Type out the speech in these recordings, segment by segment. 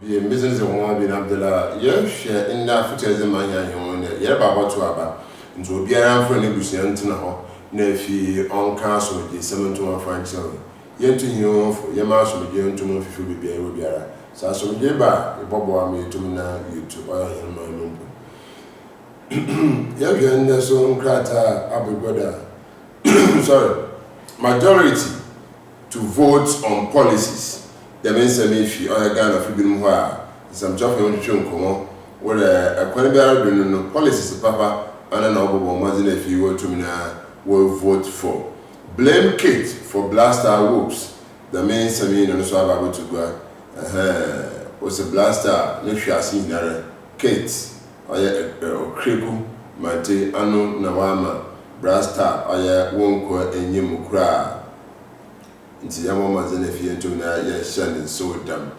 The business of one bin Abdullah, share in that footage in my young, about to Abba, into a beer for an Ebusian to know, Nefi on castle, the 7 to 1 French. Yen to you for your mouse with you to move if you be a rubiera. So, so we ba, a bobo me to na you to oil in my room. Yavian the song crata Abu Goda. Sorry, majority to vote on policies. The men say me if you are a gun of Ibn some job on the chunk, where a quality policies, papa, and an honorable Mazin if you were to me now will vote for. Blame Kate for blaster whoops. The men say me no so about to go. Was a blaster, no she has seen Kate, or Kriku, Mate, Anu, Nawama, Brasta, or won't and Yimukra. Into Yamama Zenefi to na Shannon so them.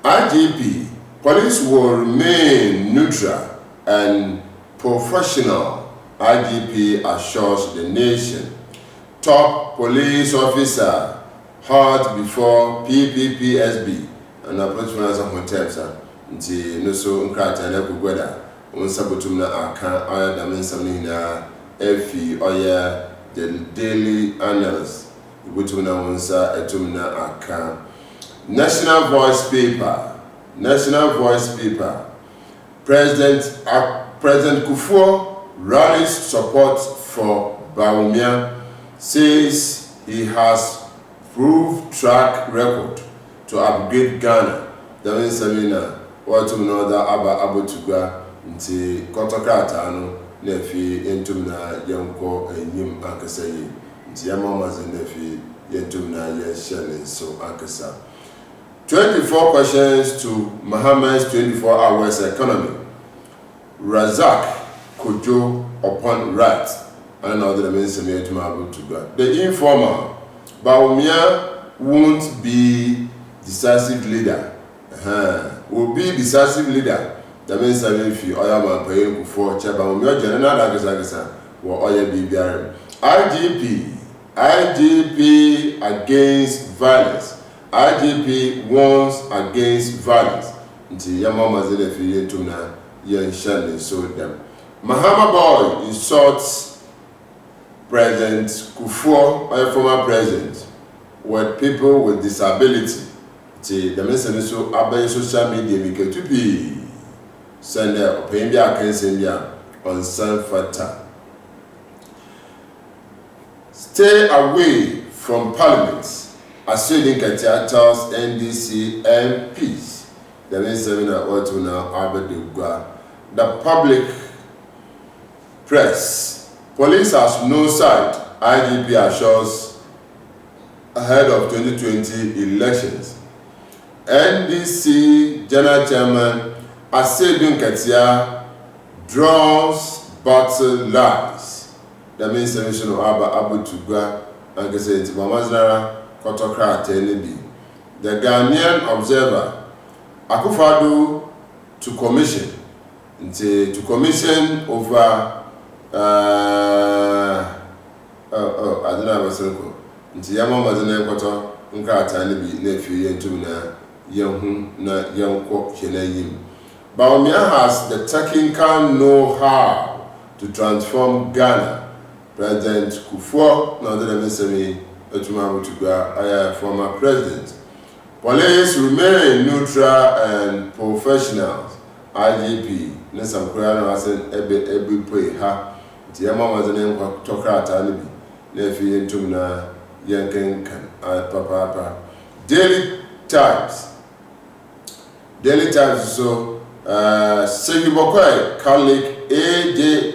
IGP, police will remain neutral and professional. IGP assures the nation. Top police officer hard before PPPSB and approach finance of hotels. Nti no so nkrata na kugwada. On sabotum na aka oya da mensamni na efi oya the daily annals. National Voice Paper. President Kufuor rallies support for Bawumia, says he has proved track record to upgrade Ghana. That means Samina, what to know that Abu Tuga into Kotokata no nefi entumna yanko enyim akasayi. Yamamas and Nefi, Yentumna, Shannon, so Ankasa. 24 questions to Mohammed's 24 hours economy. Razak Kojo upon right. I know that means to God. The informer, Bawumia won't be decisive leader. Will be decisive leader. That means if you are my paying for Chabamia, General Agasa, or Oya BBR. IGP against violence. IGP warns against violence. Until Yamama Zelefi Tuna Yan Shanley so them. Mahama Boy insults President Kufuor, or former president, with people with disability. The message so about social media because to be send a Opembia against India on San Fata. Stay away from Parliament, as Ncce tells Ncce MPs. The main seminar ought now Abedugwa. The public press. Police has no side. IGP assures ahead of 2020 elections. Ncce General Chairman Ncce draws battle lines. The main solution of Abu Tugwa and Gazette Mamazara Kotokra Tenebi. The Ghanaian Observer Akufado to commission over I don't know what's circle. Into Yamama Koto Nkra Tenebi nephew Yentumna Yahu na Yanko Chenayim. Bawumia has the technical know-how to transform Ghana. President Kufuor, now that I'm saying, former president. Police remain neutral and professional. IGP, Nesam Kurano has an every pray ha. Tiama was the name of Tokra Talibi, Nefi Tumna, Yankin Kan, Papa. Daily Times so, Segibokwe, colleague AJ.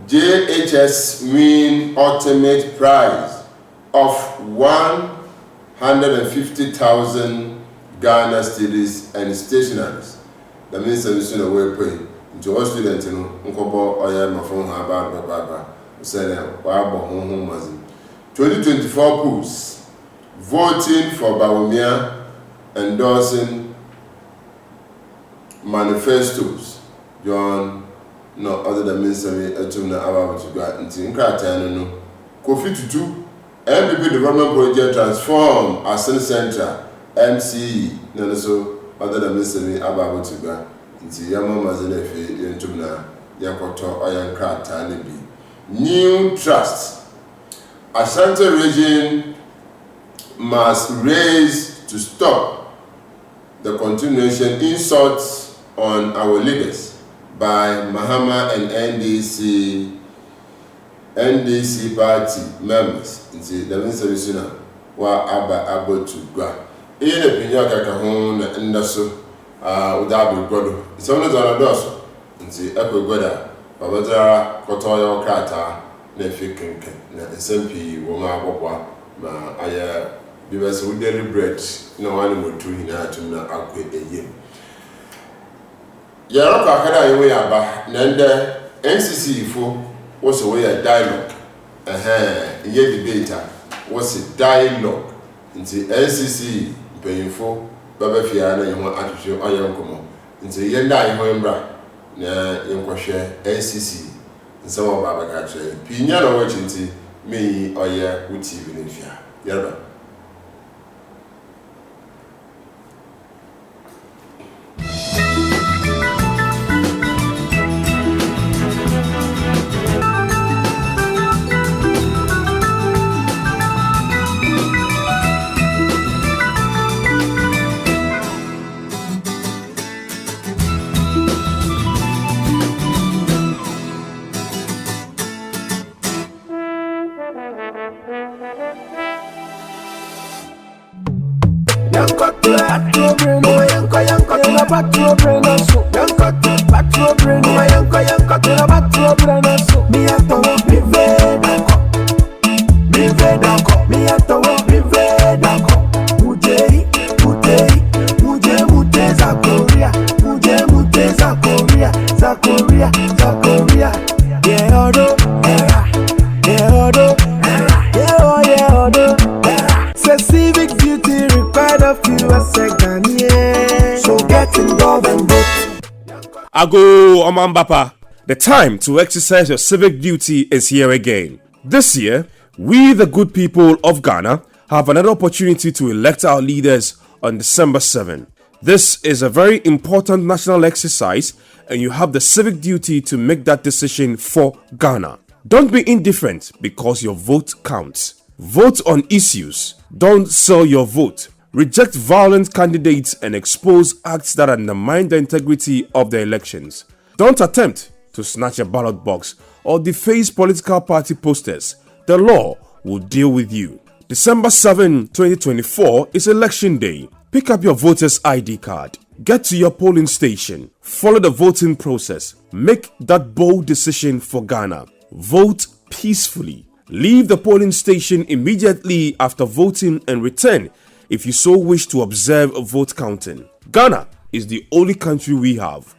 JHS win ultimate prize of 150,000 Ghana cedis and stationaries. That means that we should away pay into all students in Unkobo or Yamafon about Baba, Senna, Wabo, Home Mazin. 2024 polls voting for Bawumia endorsing manifestos. John. No other than Minsami Atumna Ababu to go into Nkratano. Kofi Tutu, MPP Development Project Transform Assent Center, Ncce, so other than Mr. Me about to go. Nti yama mazene fe yentumna yankoto oyankra tane bi. New trust. Ashanti region must raise to stop the continuation insults on our leaders by Mahama and NDC party members. Nti the minister isuna wa aba to gwa. Ene pinya kaka ho na ndaso udabi godo. Someone zona doso. Nti ekwe goda babadara kotoyo krata na fikenke na SMP wo ma agbopwa ma aya because we deliberate no one more to hina to na akwe eye. Yara ka kada yewe aba na nde Ncce fo was a way a dialogue. Ye debate was a dialogue. Nti Ncce payfo baba fia na yeho atwetwe oyan komo. Nti yenda yeho mbra na yenkwhwe Ncce nsawo baba ka kire. Pinya na wo chinti me oye wo TV ne fia. Yara Ago Omambapa, the time to exercise your civic duty is here again. This year, we the good people of Ghana have another opportunity to elect our leaders on December 7. This is a very important national exercise and you have the civic duty to make that decision for Ghana. Don't be indifferent because your vote counts. Vote on issues. Don't sell your vote. Reject violent candidates and expose acts that undermine the integrity of the elections. Don't attempt to snatch a ballot box or deface political party posters. The law will deal with you. December 7, 2024 is election day. Pick up your voter's ID card. Get to your polling station. Follow the voting process. Make that bold decision for Ghana. Vote peacefully. Leave the polling station immediately after voting and return if you so wish to observe a vote counting. Ghana is the only country we have.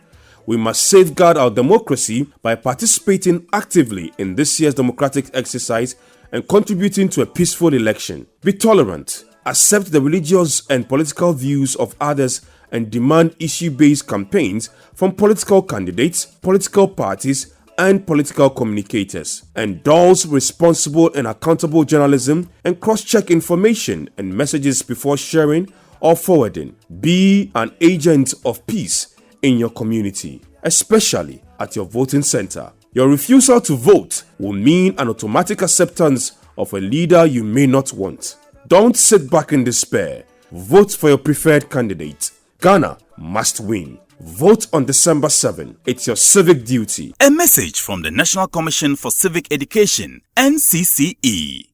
We must safeguard our democracy by participating actively in this year's democratic exercise and contributing to a peaceful election. Be tolerant, accept the religious and political views of others, and demand issue-based campaigns from political candidates, political parties, and political communicators. Endorse responsible and accountable journalism and cross-check information and messages before sharing or forwarding. Be an agent of peace in your community, especially at your voting center. Your refusal to vote will mean an automatic acceptance of a leader you may not want. Don't sit back in despair. Vote for your preferred candidate. Ghana must win. Vote on December 7. It's your civic duty. A message from the National Commission for Civic Education, NCCE.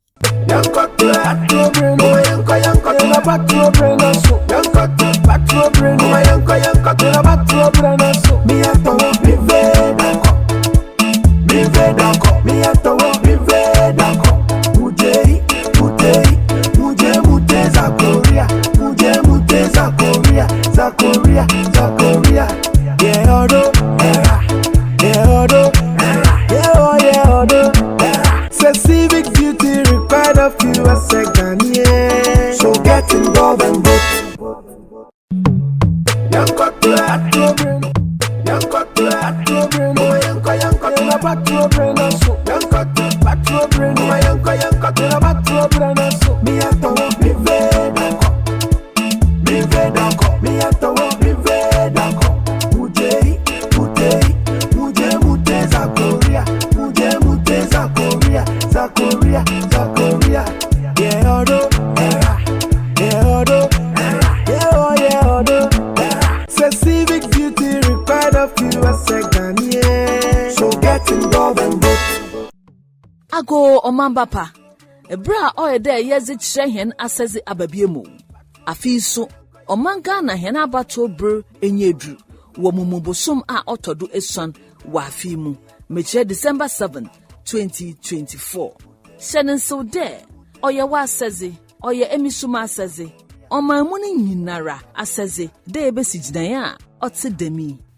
Civic duty required of you as a Ghanaian. So get involved and vote. Me Ago omambapa ebra oyede yezi chehen asezi ababiemu afi so omanga na hen abato br enyedru wo mumubosom a otodo esuan wa afi mu meche December 7 2024 shenen so de oye wa asezi oye emisuma asezi omamu ni nyinara asezi de ebesigidan a ote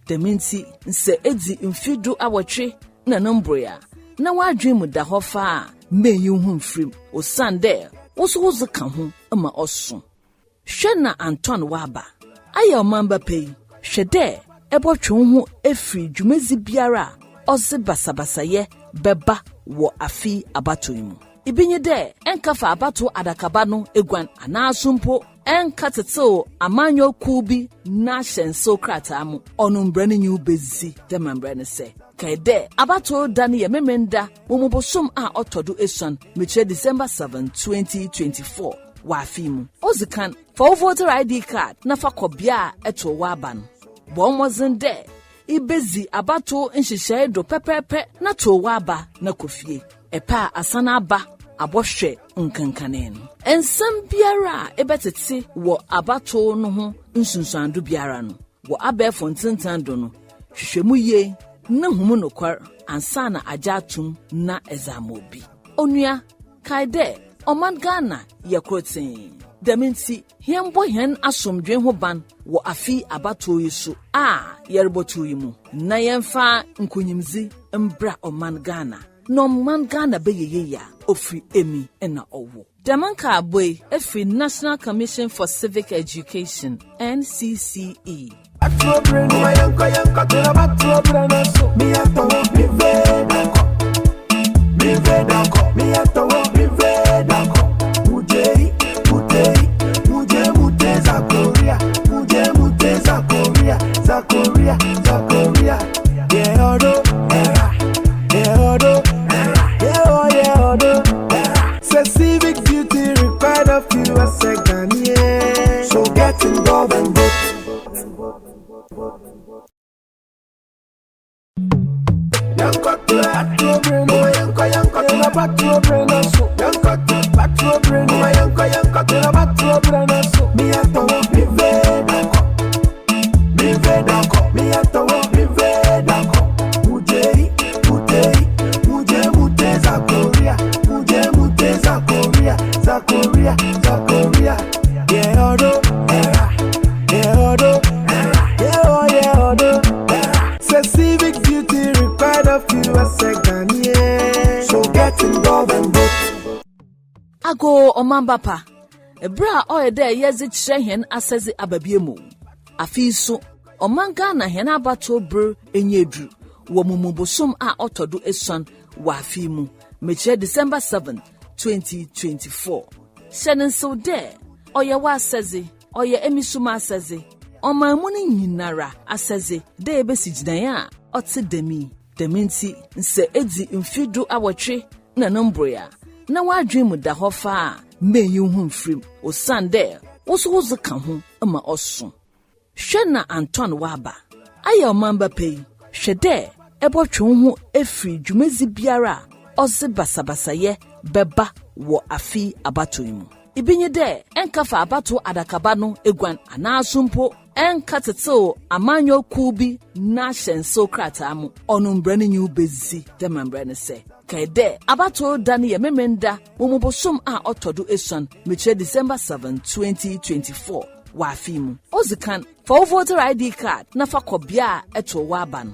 deminti nse edi mfidu awotwe na nombroya na wadwem da hofa meyi hu mfrim osande woso ka ho ama oso hwena Anton waba aya omamba pei hwede ebotwe ho efri dwumezi biara oze basabasaye beba wo afi abato mu ibinye de enkafa abato adakaba no egwan anasumpo enkatetew amanyo kubi na hyenso krata mu onumbrane nyu bezi de membrane se kaide abato dani ye memenda womubosom a otodo esuan meche December 7 2024 wa afimu ozikan for voter ID card na fakobia eto waban bomozen de ibezi abato nhyehyɛ do pepepe na to waba na kofie epa asana aba abohwe nkankane no ensam biara ebetete wo abato no ho nsunsuando biara no wo abefo ntentando no hwehwemu ye na humu nokwar ansa na ajatum na ezamobi onua kaide oman Ghana yakrotin deminti hiembo hen asomdwe ho ban wo afi abato yiso a yerboto yimu na yemfa nkunyimzi mbra oman Ghana no man Ghana beyeya ofri emi na owo demanka boy efri National Commission for Civic Education NCCE Civic duty required of you as a Ghanaian. So get involved and vote. Civic duty required of you as a Ghanaian. So get involved and vote. Ago omambapa ebra oyede yezi chehen asezi ababiemu afi so omanga na hen abato br enyedru wo mumubosom a otodo esuan wa afi mu meche December 7 2024 shenen so de oye wa asezi oye emisuma asezi omamu ni nyinara asezi de ebesigidan a ote deminti nse edi mfidu awotwe na nombroya na wadwem da hofa meyi hu mfrim osande woso ka ho ama oso hwena Anton waba aya omamba pei hwede ebotwe ho efri dwumezi biara oze basabasaye beba wo afi abato mu ibinye de enkafa abato adakaba no egwan anasumpo enkatetew amanyo kubi na hyenso krata mu onumbrane nyu bezi de membrane se kaide abato dani ye memenda womubosom a otodo esuan meche December 7 2024 wa afi mu ozikan for voter ID card na fakobia eto waban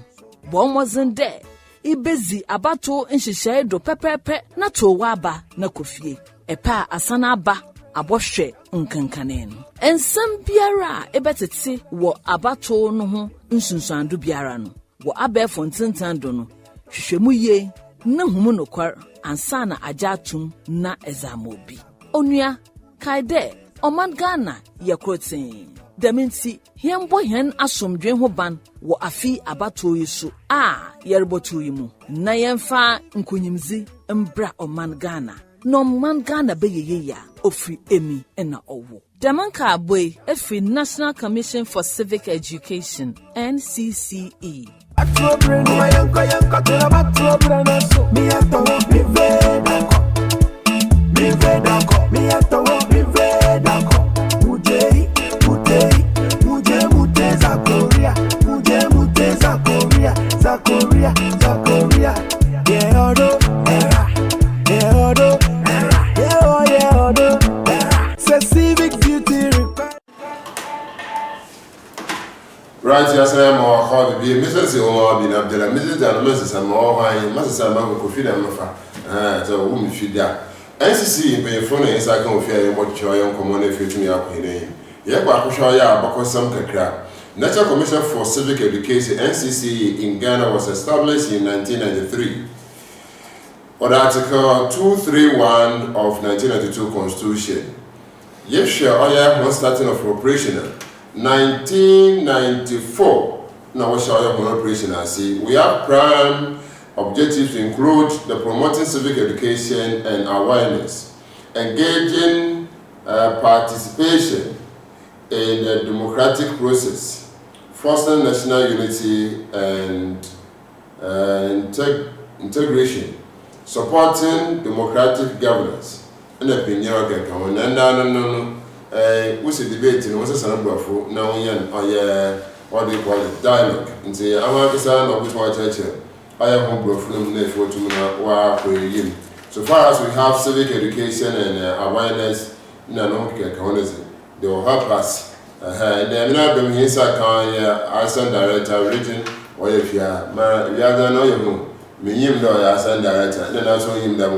bomozen de ibezi abato nhyehyɛ do pepepe na to waba na kofie epa asana aba abohwe nkankane no ensam biara ebetete wo abato no ho nsunsuando biara no wo abefo ntentando no hwehwemu ye na humu nokwar ansa na ajatum na ezamobi onua kaide oman Ghana yakrotin deminti hiembo hen asomdwe ho ban wo afi abato yiso a yerboto yimu na yemfa nkunyimzi mbra oman Ghana no man Ghana beyeya ofri emi na owo demanka boy efri National Commission for Civic Education NCCE Right, yes, I am more hobby. Mrs. Owen, Abdella, Mrs. and Mrs. and more wine, Mrs. and Mamma could feed them. So, whom feed that. Ncce in paying phone is I can fear what your young commander future me up in name. Yet, Bakusha, Bako Sam Kakra. National Commission for Civic Education, Ncce in Ghana, was established in 1993. Under Article 231 of 1992 Constitution. Yes, sure, one starting of operational. 1994. Now, we shall have operation. I see. We have prime objectives to include the promoting civic education and awareness, engaging participation in the democratic process, fostering national unity and integration, supporting democratic governance. And opinion can we see debate in what's a number now what they call it dialogue. And say, I want to say, which one church I have home from the for to so far as we have civic education and awareness, they will help us. And then I'm not inside Assistant Director region, or if you are know your home, me him Assistant Director, then also him that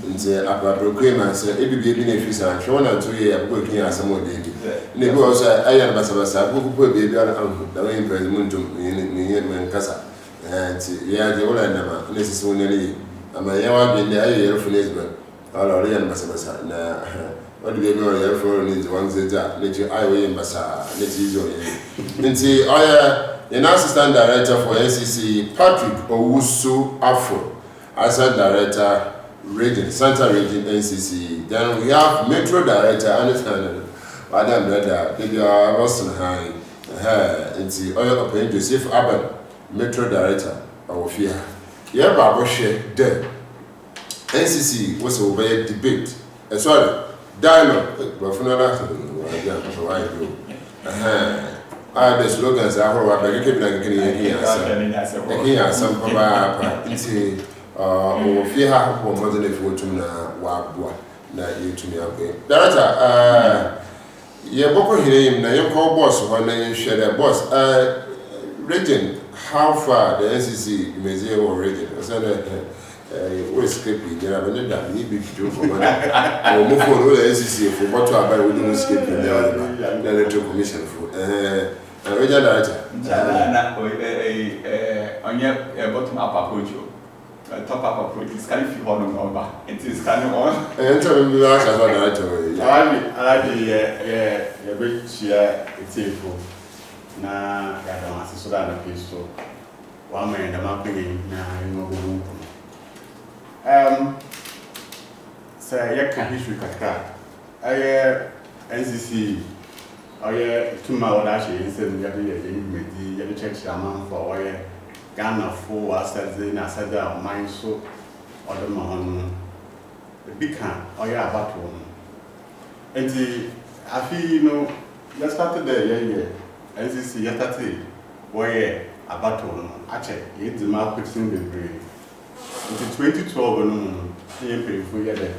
nti appropriate say e be benefits and show na 2 year working as some baby ne go also ayan basa go baby ala da we president ni men kasa nti ya je wala na ma ne sisi wonani ama ya wa bi ne ayi yero fune ala ori yan basa na what do we know yero for ni one zeja ne ji ayi we basa ne ji zo nti an assistant director for Ncce Patrick Owusu Afro assistant director region, Center region Ncce. Then we have Metro Director, Madam Brother, Boston High, and Oil Open Joseph Abad, Metro Director, our fear. Yeah, Baba share there. Ncce was over debate. Sorry, dialogue. But for another, the slogans are how I keep like some fear how more than if you to na you to me okay. Director, boko him na you call boss when you share the boss. Region, how far the Ncce museum or region? I said we escaping. You have another need be to for money. Or move on with the Ncce for what to buy with the escaping the electoral commission for. Regional director. On your bottom up approach. Top up approach is kind of on over. It is kind of on. And tell me, I like the big chair. It's for now. I don't so that a piece so 1 minute. I'm not beginning now. Say, you can history kakra. Ncce. To my own actually, instead of the church amount for Ghana for us as in I said that mine so or the man the big can about one. And I feel just started there, Ncce yesterday, where about one. Actually, it's the market in the brain. Into 2012, pay for you there.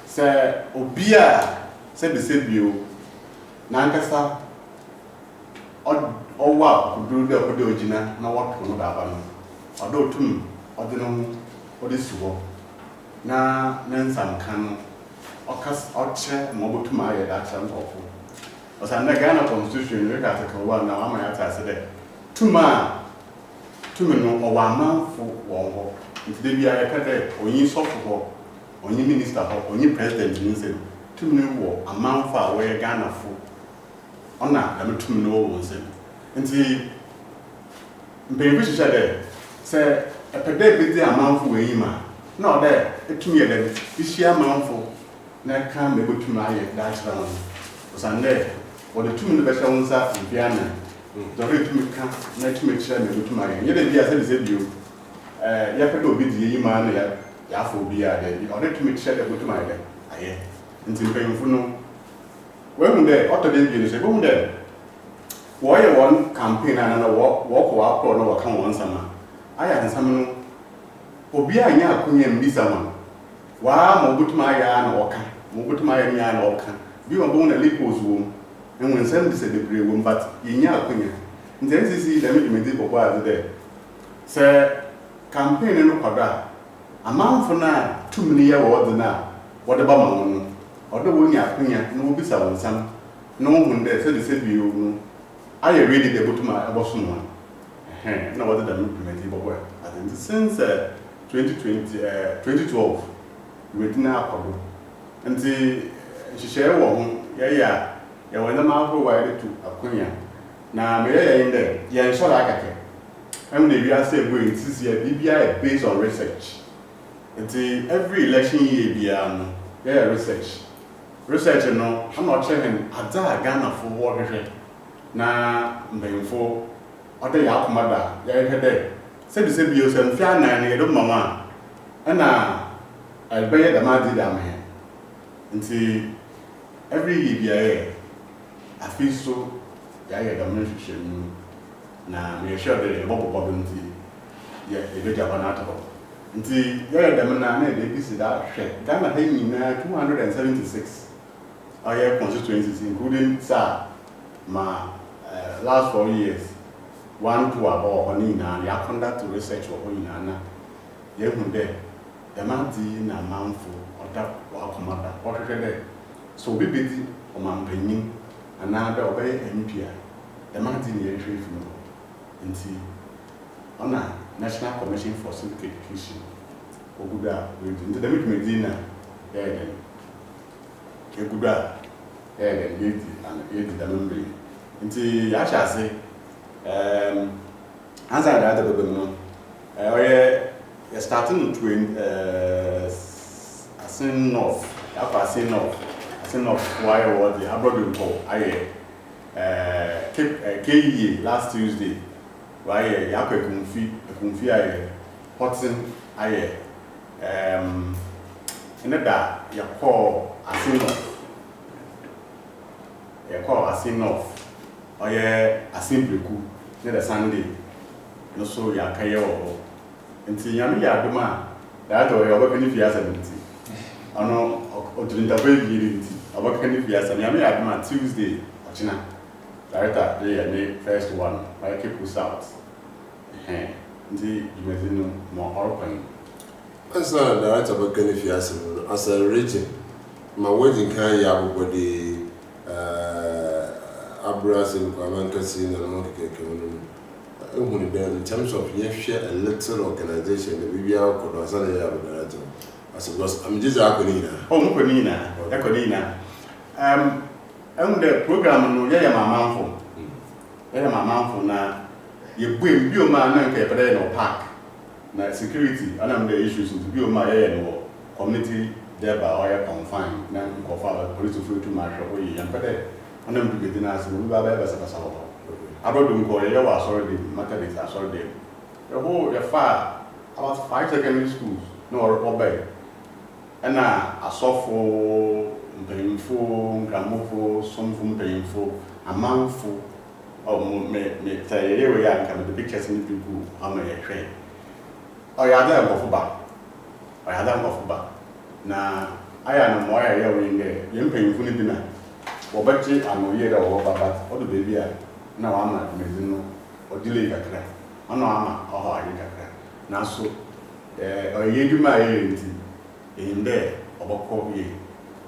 Say, Obia said the same view. Nankasa or what could do the original, no what to know about. Although to ordinary or this war. Now, Nansan can or cast or chair mobile to my action awful. As I Ghana Constitution, look at the one now, I'm at said, 2 man, 2 men or 1 man for 1 if they be a cadet or you soft or you minister or you president, you say 2 men war, a man far away Ghana for. Ona am to know was it. And the baby said, say, a pedate amount for Wayma. No, there, it to me then, this year amount for that can't be able to my that round. Was on there, or the 2 minute ones up in Vienna, the rate to make sure to my you be as I said you could be the man ya for be there in order to make sure that go to my aye until painful no when there after the say go there why one campaign and another walk or no come one summer I had some obi anya akunya mbisa man wa mo butuma ya na oka mo butuma ya nya na oka bi wo bo na lipos wo enwen sem de se bebre wo but yenya akunya nze nsisi da me di bobo a de se campaign no kwada amanfo na tumni ya wo de na wo de ba ma wo no odo wo nya akunya no wo bisa wo nsam no hu de se bi wo no aye ready de butuma eboso no na wo de da me di bobo a since 2012 we did not cover until she share one ya when the mouth provided to Akunya. Now, may in there, yeah, shall I get and the year say going this year BBI based on research. Until every election year, yeah, research. Research, you know, I'm not checking a Ghana for water. Now, for other Yakumada, yeah, there. Said the same years and fair nine, mama, and I'll buy the mad dam here. Until every year, I feel so, yeah, the mention. Now, we are sure that a bubble bubble, yeah, a bit of an article. Until yeah, the man, they visit that share. Ghana hanging 276 area constituencies, including my last 4 years. 1 to about Honina, ya conduct research for Honina. Yemunde, the man na manful or that commander, what there. So be busy or man penning, and now the obey MPI. The man in trade from NC on a National Commission for Civic Education. Oguda, into the Medina, then Oguda, then Yeti, the memory. Into I shall say. As I had a starting between Asin North, Asin North, why was the abroad call? I KE last Tuesday, why Yako Kunfi, I Hudson, I in the dark, you call Asin North, or Asin Breku. The Sunday, no so ya kayo. Until Yami Yaduma, that way over Kanifias and I know or to interview about Kanifias and Yami Yaduma Tuesday, China. Director, they first one, I keep us out. Until you may know more open. That's not a director about Kanifias as a region. My wedding can have with the Abras in Ncce and in terms of a little organization, the BBI could also have a director. I suppose I'm just Akonina. Oh, Mukonina. And the program, my mouth now. You bring your man and Caperno Park. Now, security, and I'm the issues to build my air community thereby or confined. Now, police to free to my shop, and and then to get in as we were as a pastor. I brought them call you was already Methodist, I saw them. The whole fire about 5 secondary schools, no obey. And I saw for painful, grammoful, some from painful, a mouthful of me say, here we are coming the pictures in people on my train. I had them off back. Now I am more in there, young painful dinner. Obachi anoyera oba but the baby na ama mezino odile kakra ana ama oho ayi kakra na so oyeduma yenti inde obokọ ye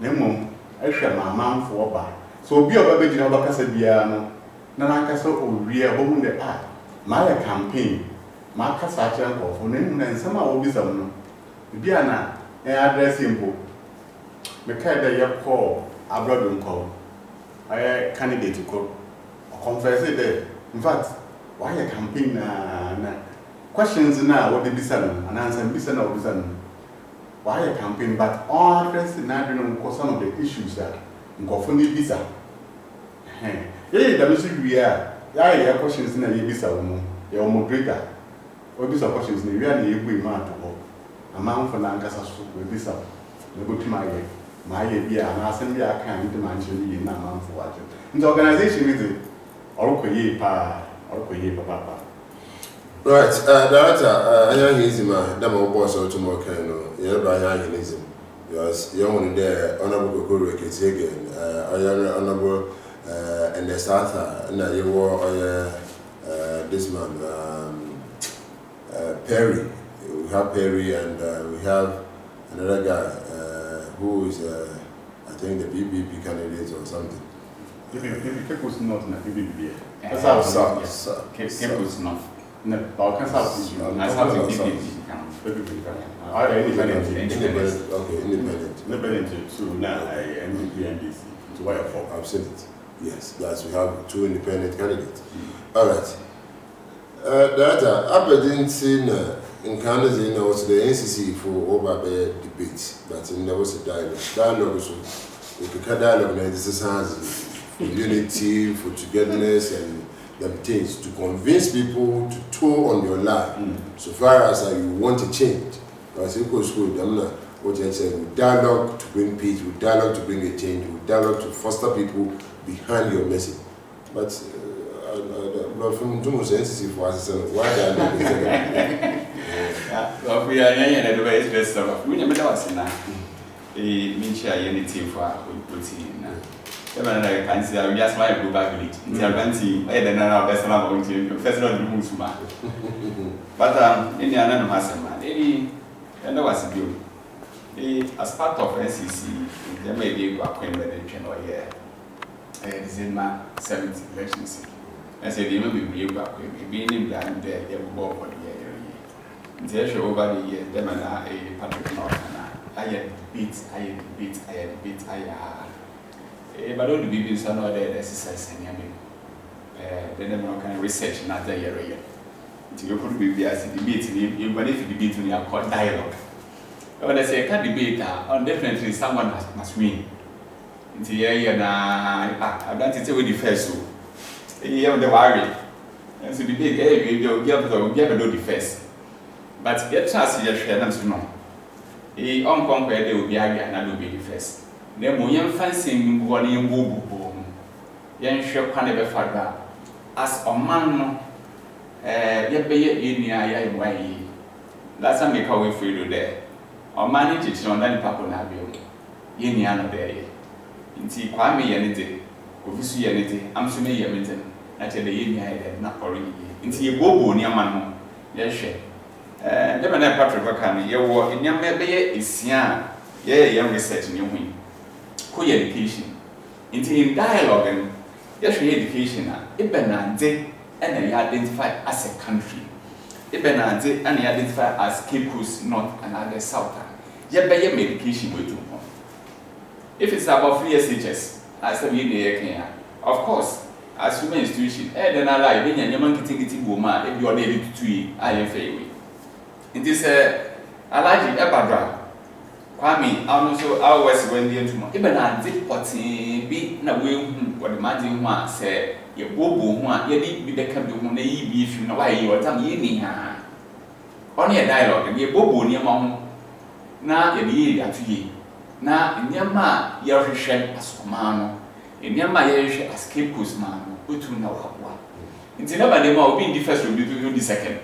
na mom ehwe mamamfo oba so obi oba be gina oba kasa bia no na nakasa owie obomu de ma ya campaign ma kasa akira nkofo na nnu na nsama obi sam no bia na address impo me kai da yakọ abroad nko I candidate to go confess it. In fact, why a campaign questions now what they be selling and answer be selling why a campaign but all address in some of the issues that go for the visa. Yeah, the message we are Yeah, questions in a Yibisa woman, your moderator. Or these questions in the really we man to go. A man for Lancashire will be some. The good my way. My idea and assembly I can't mention in a man for watching. And the organization is it. Or papa. Right, Director, I am easy man, that my boss or tomorrow can yeah, by Yanism. Because you're only there, Honorable Guru again, I am Honorable and the South, and you were this man, Perry. We have Perry and we have another guy who is, I think, the BBP candidate or something. Cape was not in a BBB. Cape was not. No, but I can't independent. Okay, independent. So now I MDP and DC. So why for? I've seen it. Yes, we have 2 independent candidates. All right. Director, I didn't see in Canada, was the Ncce for over debate, but there was a dialogue. Dialogue so we could dialogue and this is unity, for togetherness and them things to convince people to toe on your line so far as you want to change. Because it goes good, I'm not what you said, with dialogue to bring peace, with dialogue to bring a change, with dialogue to foster people behind your message. But from too much Ncce for us, why dialogue is there? Well, we are in the way it's best of we never know what's in that. A Mincha unity for putting. I can see I just might go back with it. The advantage, I don't know best about to first of all, the but in the other man, maybe and was a deal. As part of Ncce, there may be a acquaintance or year. This is my 7th elections. I said, you may be brave back with being in blind there, they will go for the year. They show over the year, them and a Patrick North. I had beat. But all the babies are not there exercise and then they can research another year. You could be as a debate, you benefit debate when you are called dialogue. When I say can't debate, definitely someone must win. It's the year I've done it with the first so. You have the worry. And so debate, you'll give no defense. But get chance to share them to know. A unconquered they will be and I will be the first. Then when you fancy one in Bobo, young shall can never father. As a man, yet be in the eye way. That's a make away for you there. Or manage it on that papa nabio. Yen yana there. In tea, quite me anything. If you see anything, I'm so many a I tell the yen head not already. In tea, Bobo near man. Yes, share. Never know Patrick Bacani, your work in your maybe is young research in your wing. Education. In dialogue, yes, education, Ibenade, and they identify as a country. Ibenade, and they identify as Cape Coast North and other South. Yet, by your medication, we do. If it's about 3 SHS, as a media, of course, as human institution, then I like being a young getting woman if you are ready to tweet IFA. It is a large Ebadra. Kwame, also our West Wendian tomorrow. Even a zip potting be na way what the man one said, your bobo one, ye need be become the one they be if you know why you are telling me. Only a dialogue and ye bobo near mom. Now ye at ye. Now in your ma, your shed as command. In your my as Cape Coast man, who to know what. It's never the more being the first will be the second.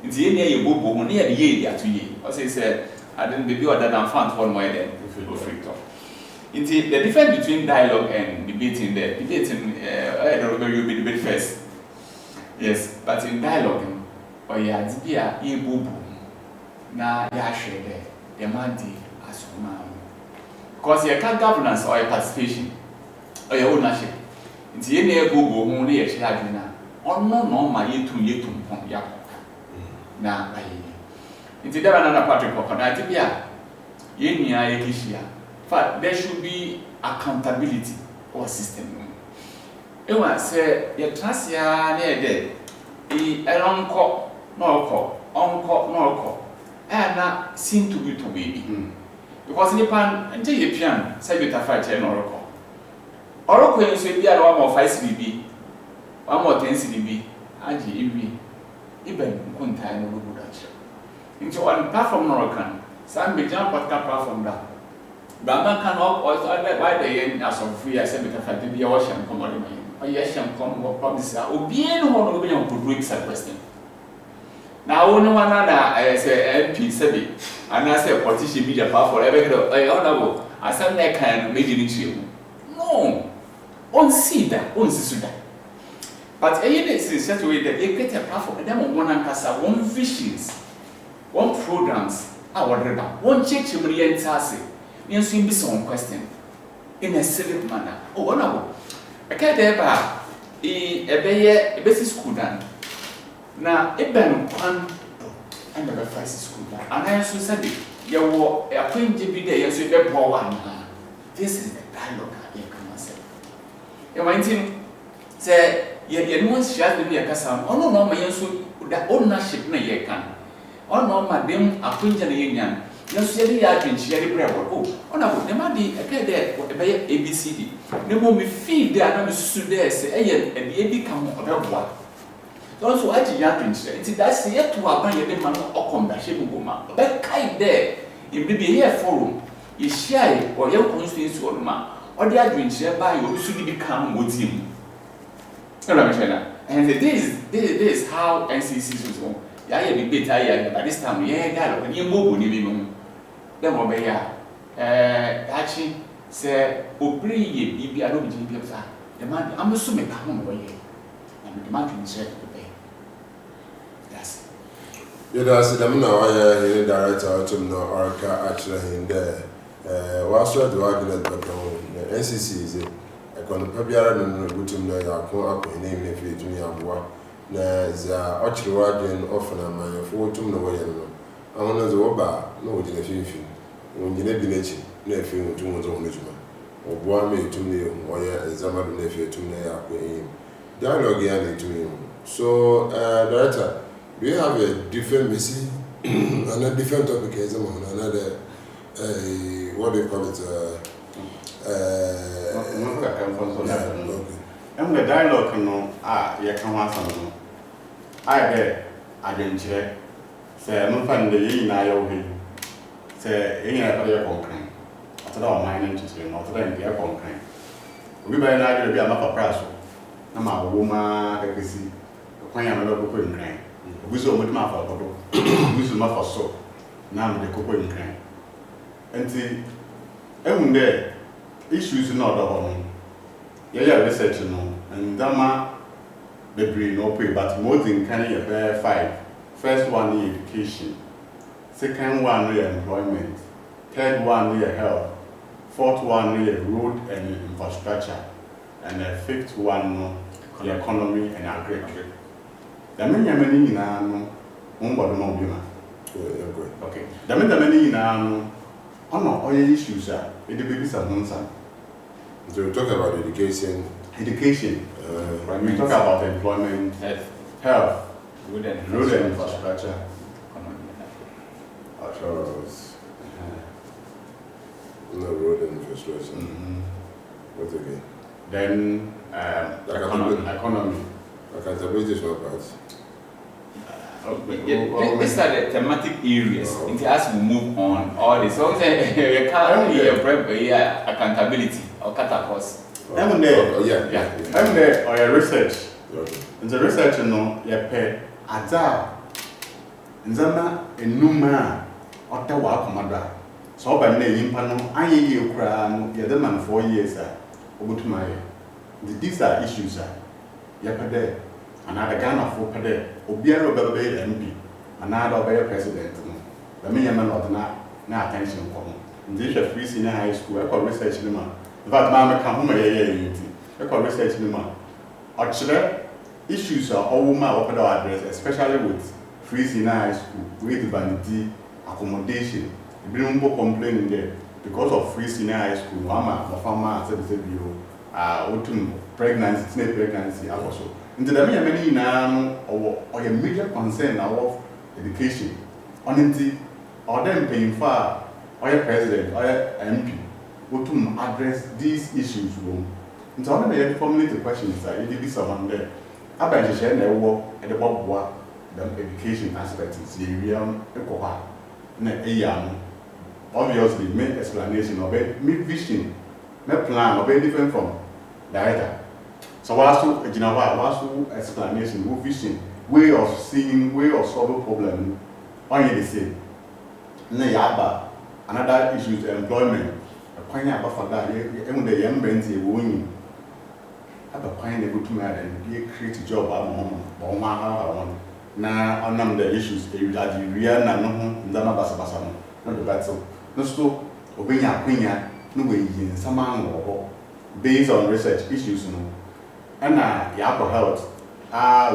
It's the near your bobo near the ye at ye. As I said. I didn't be other than found one more than free talk. The difference between dialogue and debating I don't know you'll be debate first. Yes, but in dialogue, or yeah, it's be a boo now ya share there, the man as a man. Because you can't governance or a participation or your ownership. It's the near boo only a child or no, my year to pump ya. Now, it's never another Patrick Coconut. But there should be accountability or system. It was say, your trust ya near dead. A long call, no call, and that seem to be baby. Because in Japan, until you pian, say you have 5 10 oracle. Oracle is a one more 5 BB. one more 10 CDB, Aji, even Kuntai no good actually. Into one platform no can, some big jump what platform that. Bama can also why the end as of free, I said, because I did the ocean commodity. Or yes, come what promise or be any one of them could reach a question. Now, only one other, I say, MP said it, and I say, politician media powerful, honorable, I said, that kind of major issue. No, on see that, on see that. But it's such a way that they get a platform, and then one answer, one visions, one programs, our river, one check to the Ncce. You swim be some question in a civic manner. Oh, honorable. I can't ever a basic school done. Now, a band one and a first school done. And I also said, you were a queen to be there, so you poor one. This is the dialogue I can say. You might say, you know, she has been a castle. Oh, no, my answer, the ownership, no, you can. Oh, no, madam, a queen and a union. Yes, you are doing cherry bread. Oh, no, there might be a kid there, ABCD. No more me feed there, and stood there, say, and the AB come on that one. Also, I did not say, that's yet to abandon the man or combat woman. That kind there, it may be here forum. Is shy or your constituency or man, or the admin share by you should become with him. And this is how Ncce is going. Yeah, you be tired by this time. Yeah, dialogue, and you move with then what be actually say, Opri, ye I don't be the man, I'm assuming come away. And the man can say to pay. Yes. Yeah, that's the director to know Orca actually in there. What's the argument background? Ncce is a Pabiara and good to know your co-op name if you do your work. There's actually working often a man for to know where I want to go no, in a few. When you never nature, nephew, 2 months on the juma, or one may to me, or examine the nephew to me up with him. Dialogue again to him. So, director, we have a different message and a different topic as another, what do you call it? And the dialogue, no, you can want some. I bet I didn't check. Say, I'm not finding the yin I owe him. Say, any other concrete. After all, my interest in not then the concrete. We may not be enough of press. I'm a woman, I can see. When I'm a local crane. We saw with my father. We saw my for so. Now the cooking crane. And see, I'm there. Issues in order of me. Yeah, research, you know, and Dama the brain no pay, but more than can you bear 5. First one is education, second one is employment, third one is health, fourth one is road and infrastructure, and the fifth one is economy and agriculture. The many now, okay. The many now, all issues are it be some. So we talk about education. When we talk about employment, health, road and infrastructure, No road and infrastructure. What again? Then economy. Accountability is one part. These are the thematic areas. As we move on, all this. So you can't be accountability or cut across. I'm there or research. In the research, you know, you pay Azar. Nzama enuma Ottawa commander. So by name Pano, I you cry, you're the man 4 years. These are issues. Yapade, another Ghana for Pade, Obiero Bebe MP, another Obeya president. The minimum of na attention. This is a free senior high school. I call research in man. In fact, Mamma come home I call research in man. Actually, issues are all my open address, especially with free senior high school, with vanity, accommodation. The bring complaining there because of free senior high school. Mama, my farmer said autumn pregnancy, also. Into the many now or a major concern of education. Only or them paying for or a president or a MP to address these issues. And so I formulate the question is that if you be someone there, abenje na ewo e de boboa the education aspect is the real ekoha na eyam obviously main explanation of it me vision me plan of it different from director so also explanation wo vision way of seeing way of solving problem on the same na yaba another issue is employment kwan ya for that e the young bent e wo yin aba kwan na go to me and be create job am ma na onam the issues e real na no ho ndana basa no the battle no so obenya kwanya no we yin sama no based on research issues no and ya for health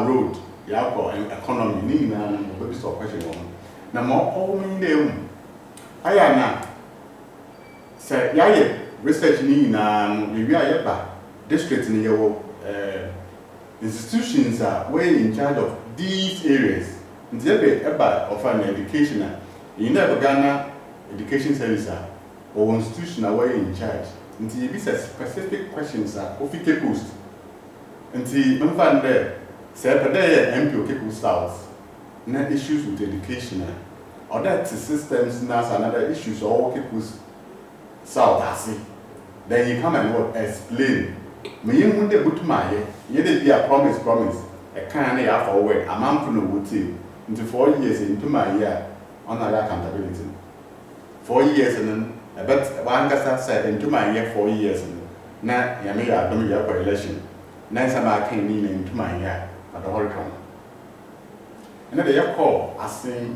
road ya for economy ni na no be so question one na mo all me dey aya na say ya research ni na we are ba district ni yewo institutions are way in charge of these areas. Ntiebe eba of an education in the Ghana education service or institution are way in charge. Nti these specific questions are ofike post. Nti mfan there say per day MP okay South na issues with education or that systems na another issues or okay South asi. Then you come and explain me yin de butumaye ye de be a promise e kan na ya forward amamfo no wotie into 4 years into my year on that accountability 4 years and but one gasa said into my year 4 years na ya me ya do me ya for election na sama kan ni into my year at the hurricane and they ya call asin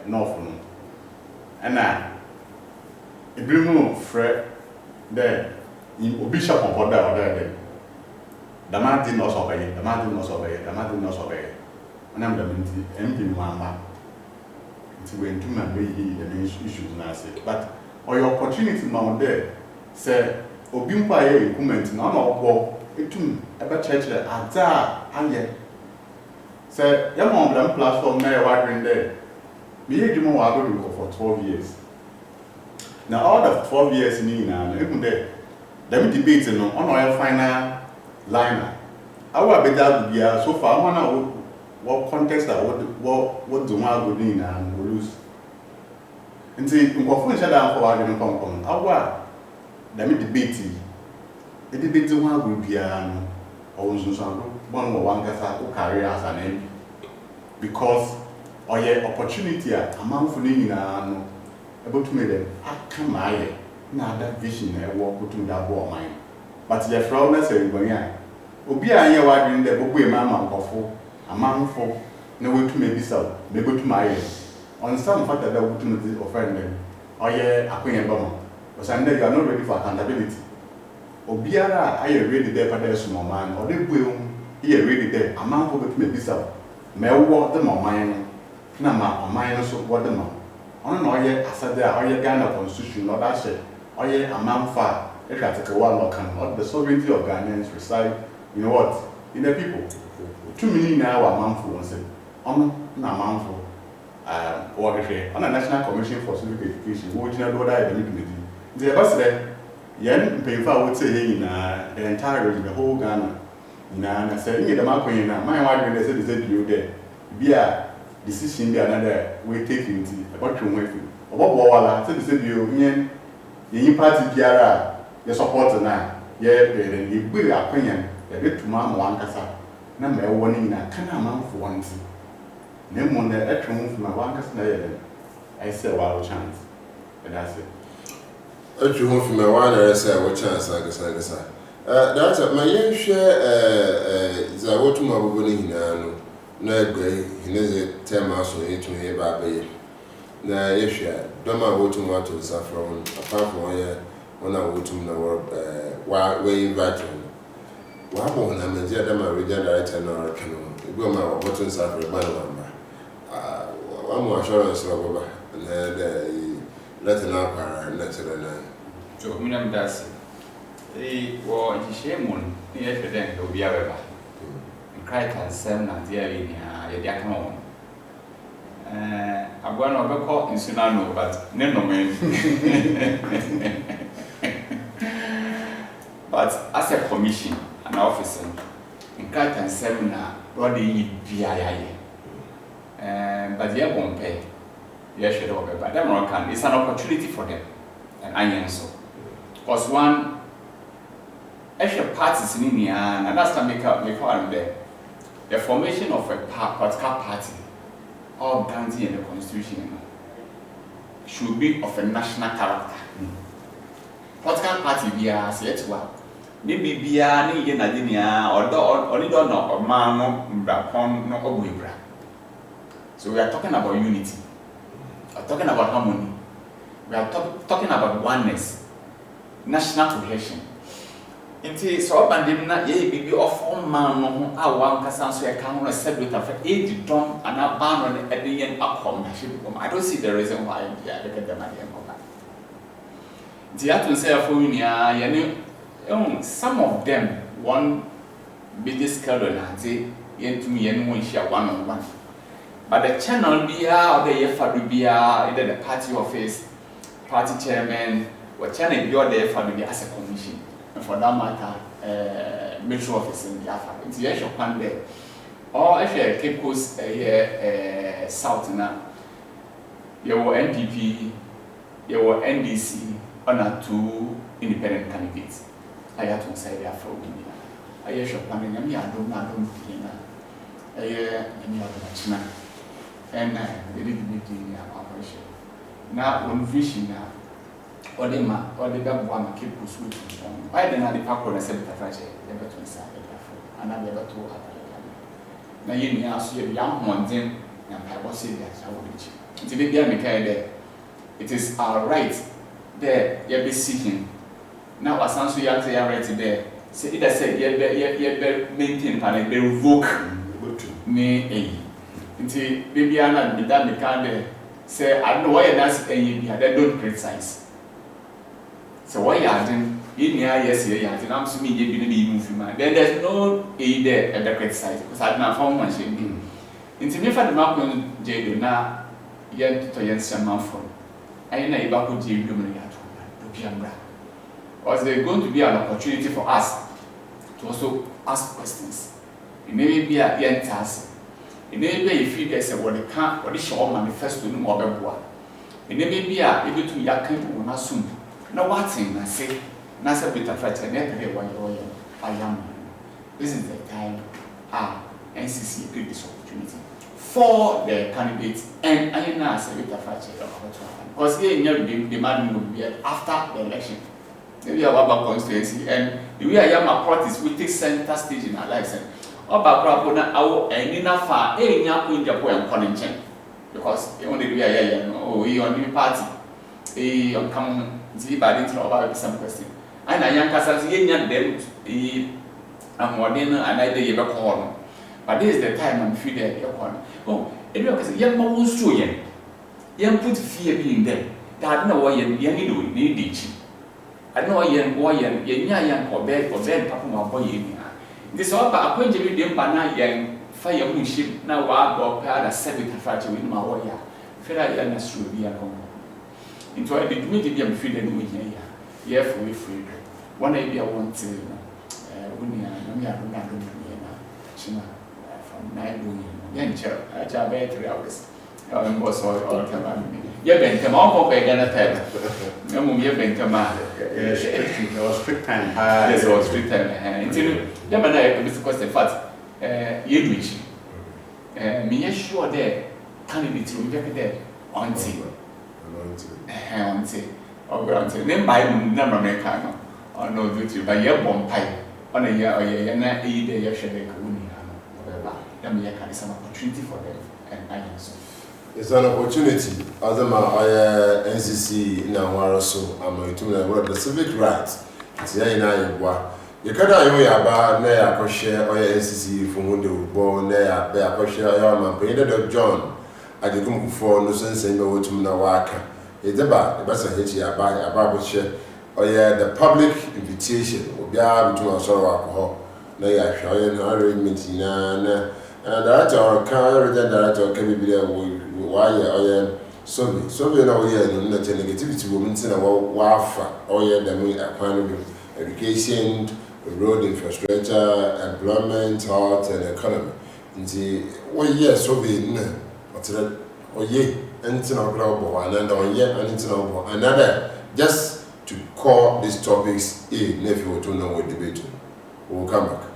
north no and ibrimu fre there in bishop on border there the man did not obey and I'm the MP mama it's when to man be the main issues na say but or your opportunity now there say obimpa ye comment na obo etum ebe church ada aye say ya mo on platform na you are there me ye dwuma wa go for 12 years now all the 12 years ni na even there them debate no on our final liner our better be so far one what context that what do ma go in and go lose nti nkofo ncha da for wadwe kom our them debate e debate one go bia no o nso one one kasa o career as an MP because oye opportunity amanfo ni nyina no about to me them akamaye na that vision na work to that boy mind but the frowness say gbonya obi anye wadwe dey bobo e mama nkofo amanfo na wetu me bisa me botu maye on some fact that wetu me offend them oye akonya bama because and you are not ready for accountability obiara aye ready there for that small man or dey buem he ready there amanfo botu me bisa me wo the man na ma man so wo the man ono na oye asade a oye Ghana constitution no that shit oye amanfa if article 1 or can or the sovereignty of Ghanaians reside you know what in the people 2 million now amanfo won say ono na amanfo what we on a National Commission for Civic Education wo jina do that the committee the boss there yen pemfa wo say here na the entire region the whole Ghana na say in the makoyin na my word they say you there bia decision be another we take into about to we obobo wala say the you yen party biara ye support na ye be the gbe akonya ye betuma mo ankasa na me wo ni na kana manfo wanti na mo na etwe mo ma ankasa na ye I say wow chance and that's it etwe mo fi ma wa na say wow chance agasa that my yen share za wotuma bobo ni hina no na egbe hineze tema so etu he ba be na yehwe doma wotuma to from apart from here when I wotum na we invite wa bo na me je dama regional director na kanu ego ma wotun safre ba na wa mo assurance ro baba na the let na para na tere na jo mi na mdasi wo jishe mun ni e feden do bia beba cry can send na dia wi ni ya dia kan won agwa no be ko insunano but ne no men but as a commission an officer Nkata seminar, what they eat via but they won't pay. Yes, should over, but them it's an opportunity for them, and I am so. Because one extra parties in India, and that's to make out there. The formation of a political party, or guarantee in the constitution, should be of a national character. Political party be as yet well. Maybe be a ni Nigeria or only don't know or man no obwebra. So we are talking about unity. We are talking about harmony. We are talking about oneness, national cohesion. Inti so bandem na ye bibi of man no a wan kasa so e kan no celebrate for age dom and a ban on the yen accommodation. I don't see the reason why they are looking at them again. The atun say for me some of them one business schedule and say yen to me yen won share one-on-one. But the channel be or the yefa be either the party office, party chairman, or channel be or the yefa be as a commission. And for that matter, metro office in Jaffa. It's the actual plan there. Or actually, Cape Coast South now. You were NPP, you were NDC, on 2 independent candidates. I had to say that for me. I actually planning. I don't and they didn't meet in the operation. Now, one vision now. Or the one keep pursuing. Why then the park on a center fragile, never to inside and I never to have a now you ask your young one then, and I was saying that I will reach you. It's a big game there. It is our right there, you be seeking. Now, as soon as you are right there, say it, I said, you maintain and they revoke me. Until baby Anna be done the kind say, I don't know why that's a they don't criticize. So why are then in here, yes, here, and I'm assuming you've been a movie man. Then there's no aid there at the criticize because I don't found much in me. Into me for the Malcolm J. now, yet to yen some month from. I know about what you do to Piambra. Was there going to be an opportunity for us to also ask questions? It may be a yen task. It may be if you guys what they can't, what they show manifesto no more beboa. It may be a able to yakin or not soon. No watching, I say, Nasa bit of fret and every one I am. This is the time Ncce give this opportunity for the candidates and I know a bit of fret because here the demand will be after the election. Maybe our constituency and the way I am a practice we take center stage in our lives. Oba Brabona, our and enough far, a young in Japan connection because only we are no, we on new party. A on come by the about some question. And a young Casas, young them, a more dinner and I did a corner. But this is the time I'm free there, your corner. Oh, it was young mouse to yen. Young put fear being there. That no way young need each. I know young boy and young or bed Papa boy. This all about a point of view, Bana young fire ship now or pair a 7 in my warrior. Fair young as should be a home. Into I did meet them free and here. Yeah, for we free. One idea I want to China from 9 million. Yencher, I jab 3 hours. Was all come. You been come on for again at time. No, you been come out. There was strict time. Yes, it was strict time. Until Mr. Costa Fat, you reach. Me sure there, candidates will get there auntie. Auntie. Or granted, then buy number Americano or no duty by your bomb pipe on a year or year, and I eat a year. Let me have some opportunity for them and I answer. It's an opportunity. Other my Ncce now so I'm going to the civic rights. It's here in Iowa. You can't about near share or Ncce from when they were born there, share your man, painted John. I didn't go for no sense in the way to Nawaka. It's about the best of Hitchy about share or the public invitation will be able to also alcohol. No, I show you no arrangement in director can be there why so we know here no negativity women say wafa or the education road infrastructure, employment, health, and economy. Nti oye so be na otere oye anything about and oye anything about another, just to call these topics in if you want to know what debate. We'll come back.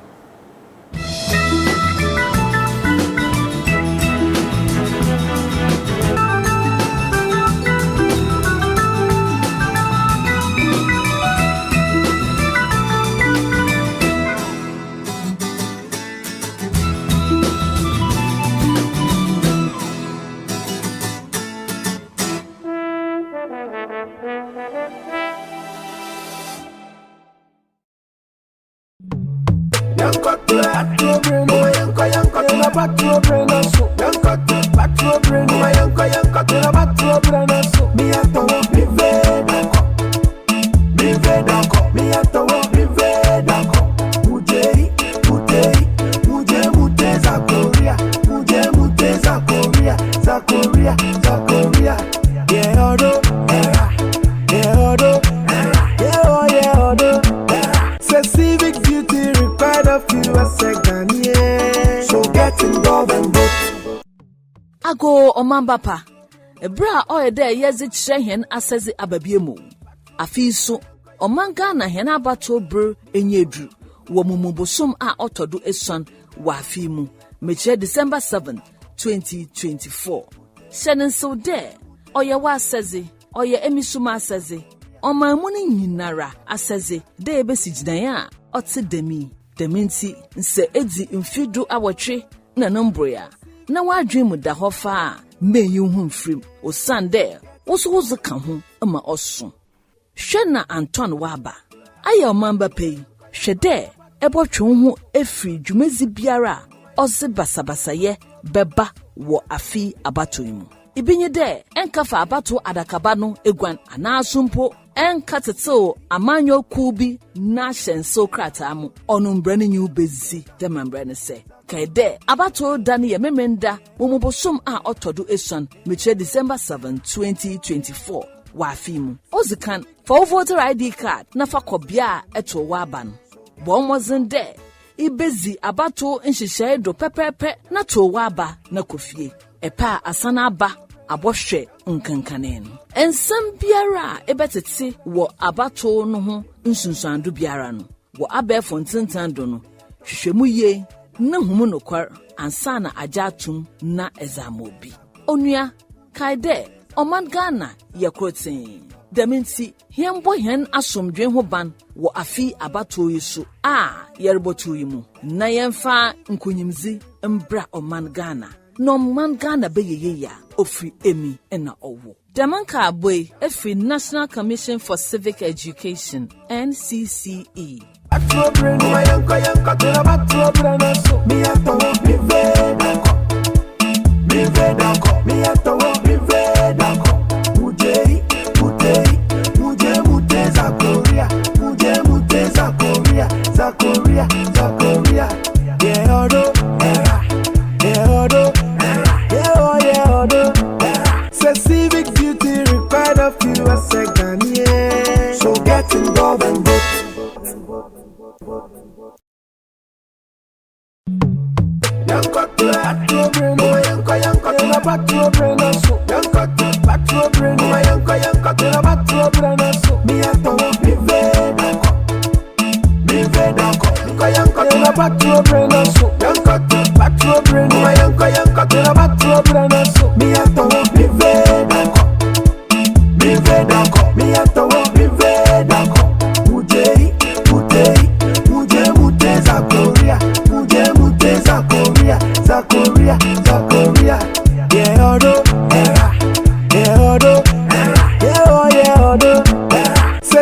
Civic duty required of you as a Ghanaian. So get involved and vote. Ago Omambapa, a bra or a day yazit shehen assays ababiemu. Afiso, Omangana hena bato bru enyedru, Wamumubosum a otodu eson, Wafimu, Meche December 7, 2024. Shannon so there, Oyawa says, Oya emisuma says, on my morning yinara asese de besigidaya ote demi deminti nse edi mfidu awotwe na nombroya na wadwem da hofa meyu hu mfrim osande woso ka ho ama oso hwe na Anton waba aya omamba pei hwe de ebotwe ho efri dwumezi biara ose basabasaye beba wo afi abatoimu ibinye de enkafa abato adakaba no egwan anasumpo enkatete amanyo kubi na hyenso krata mu onumbrani nyu bezi demambrani se kaide abato dani ye memenda womubosom a otodo esan meche December 7 2024 wafimu ozikan for voter ID card na fakobia eto waban bomozin de ibezi abato nhyehyɛ do pepepe na to waba na kofie epa asana ba abohwe nkankane no ensam biara ebetete wo abato no ho nsunsuando biara no wo abefo ntentando no hwehwemu ye na humu nokwar ansa na ajatum na ezamobi onua kaide oman Ghana yakrotin deminti hiembo hen asomdwen ho ban wo afi abato yesu a yerboto yimu na yemfa nkunyimzi mbra oman Ghana no man Ghana beyeye ya ofri emi ena owo demanka boy efri National Commission for Civic Education Ncce Civic duty required of you as a Ghanaian. So get involved and vote.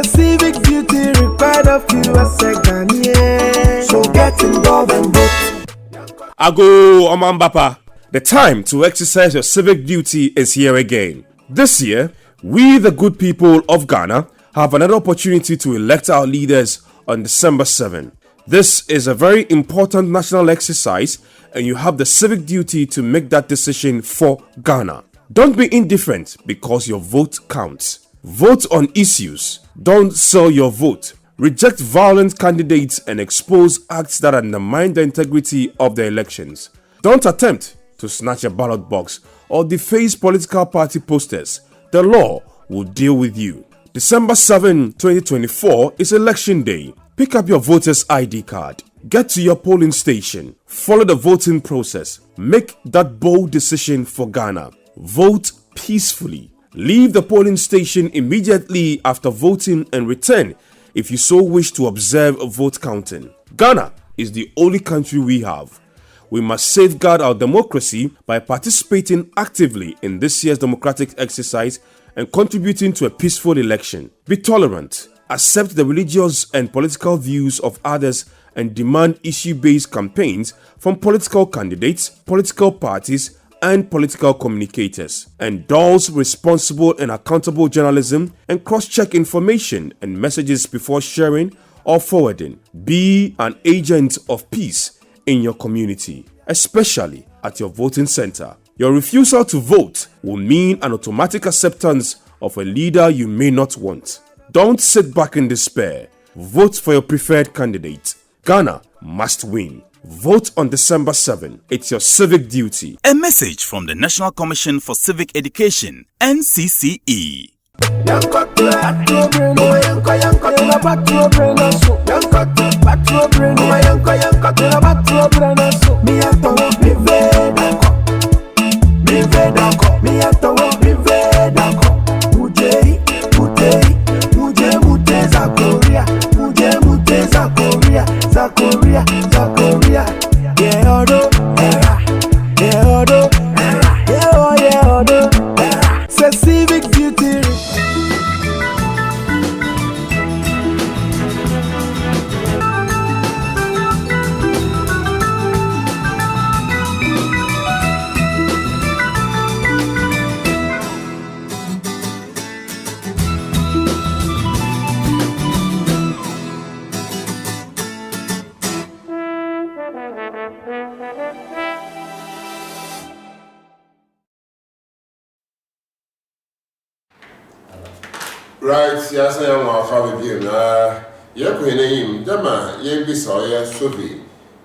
Civic duty required of you as a Ghanaian. So get involved and vote. Ago Omambapa, the time to exercise your civic duty is here again. This year, we the good people of Ghana have another opportunity to elect our leaders on December 7. This is a very important national exercise and you have the civic duty to make that decision for Ghana. Don't be indifferent because your vote counts. Vote on issues. Don't sell your vote. Reject violent candidates and expose acts that undermine the integrity of the elections. Don't attempt to snatch a ballot box or deface political party posters. The law will deal with you. December 7, 2024 is election day. Pick up your voter's ID card. Get to your polling station. Follow the voting process. Make that bold decision for Ghana. Vote peacefully. Leave the polling station immediately after voting and return if you so wish to observe a vote counting. Ghana is the only country we have. We must safeguard our democracy by participating actively in this year's democratic exercise and contributing to a peaceful election. Be tolerant. Accept the religious and political views of others and demand issue-based campaigns from political candidates, political parties, and political communicators. Endorse responsible and accountable journalism and cross-check information and messages before sharing or forwarding. Be an agent of peace in your community, especially at your voting center. Your refusal to vote will mean an automatic acceptance of a leader you may not want. Don't sit back in despair. Vote for your preferred candidate. Ghana must win. Vote on December 7. It's your civic duty. A message from the National Commission for Civic Education, NCCE. Civic duty. Right, yes, I am our father. Yakuinayim, Dama, Yabisoya, Subi,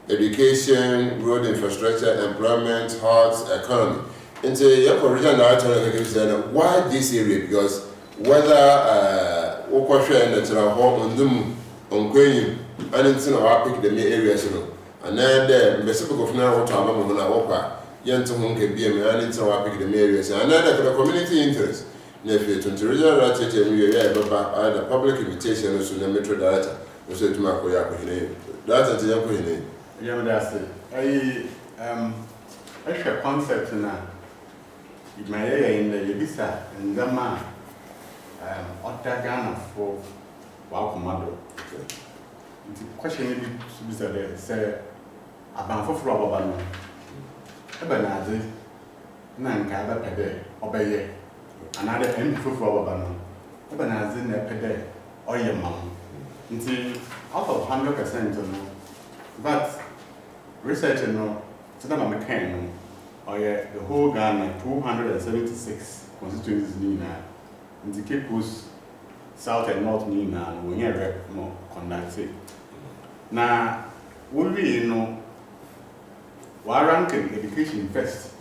education, road infrastructure, employment, health, economy. And say, Yakuran, why this area? Because whether Okosha and the home on them on Queen, and it's in our pick the main areas, and then the Pacific of now, what I'm on our Yantum can be a man into our pick the main areas, and then the community interest. Nephew to regional director, the public invitation to the metro director, was to Marco Yakuine. That's a Yakuine. Yeah, that's it. I share concept now. It may in the Yabisa and Dama Ghana for Wow Commando. The question is to say about for Robert Ebenazi Nanka Pede, obey. Another end for Robert Ebenazi Nepede or your mom. Out of 100%, but research so that I'm can the whole Ghana 276 constituencies Nina in the Cape Coast, South and North Nina and when you're more conducted. Now, we know why ranking education first.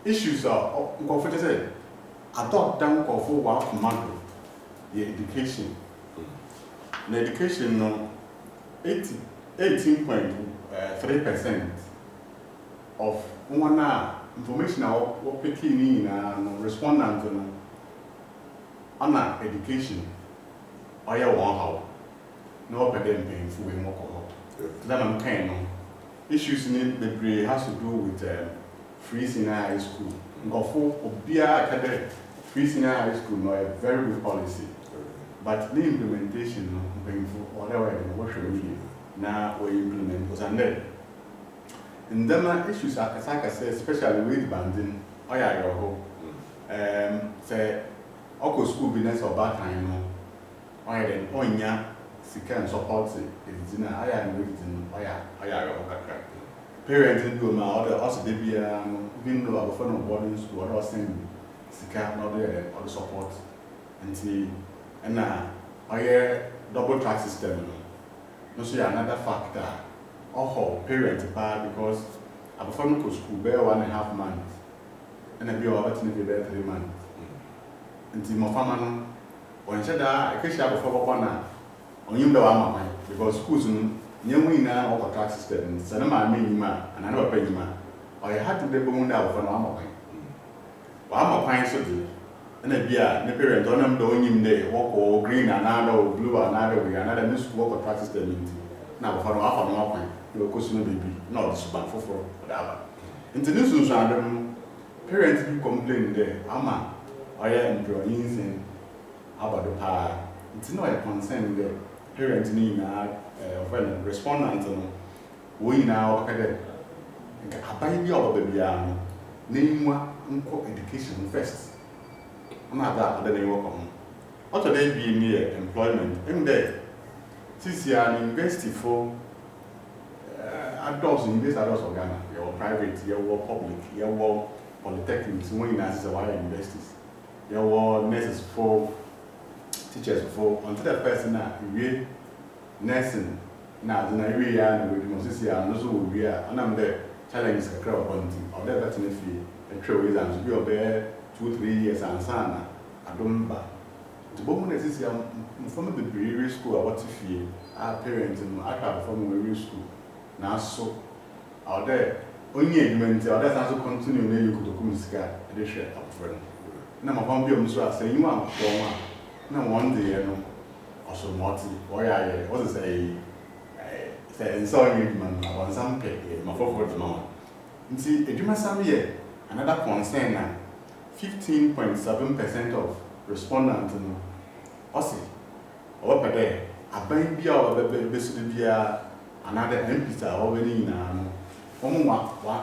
Issues are say adopt down for one commando the education. The education 18.3% of one information what picking in respondent on education or one how no better paying for more. Then I'm kind of issues in the has to do with free senior high school. Go for Obia Academy free senior high school no a very good policy. But the implementation for whatever what should we now we implement was under. And then issues as I say, especially with banding, oh yeah, your home. Say, Oko school business or back time, oh yeah, then Onya, Sika and support it. It's in a higher waiting, oh yeah, your home. Parents do my other also they be even though I phone boarding school or send Sika, not there, or the support. And see, and now, oh yeah, double track system no so another factor oh parent because abofo no go school be 1.5 months and be over to be 3 months nti mo fama no on sheda ekehia abofo boko na onyim da wa mama because schools no nyemu ina over track system so na ma me nyima ana na papa nyima or you had to be born there for no amokwan wa amokwan so di na bia ne parent onam do onyim dey work or green another or blue another we another new school work track system nti na for no afa no akwan you go so no baby no so ban for whatever nti ne so adam parents be complain there ama oya employees in abado pa nti no e concern there parents ni na when respondent no wo ina o kede nka aban bi oba bia no na nwa nko education first na ada na yo ko oto dey bi ni employment in there Ncce university for adults in this adults of Ghana your private your public your polytechnics when you as why universities your nurses for teachers for until the person na we nursing na na we ya na we Ncce no so we ya anam the challenges kakra obonti of the veterinary fee and trail exams be over 2-3 years and sana adomba the bomu Ncce from the brewery school what fee our parents and aka from brewery school na so out there onye edwuma or that's also continue na you could come sika e dey share up for na ma fam bi o so asa yin wa ko wa na one day no also multi o ya ye what is say so you man about some pay ma for the mama nti edwuma sam ye another concern na 15.7% of respondents no osi o pede aban bia o be so bia another MPs are already in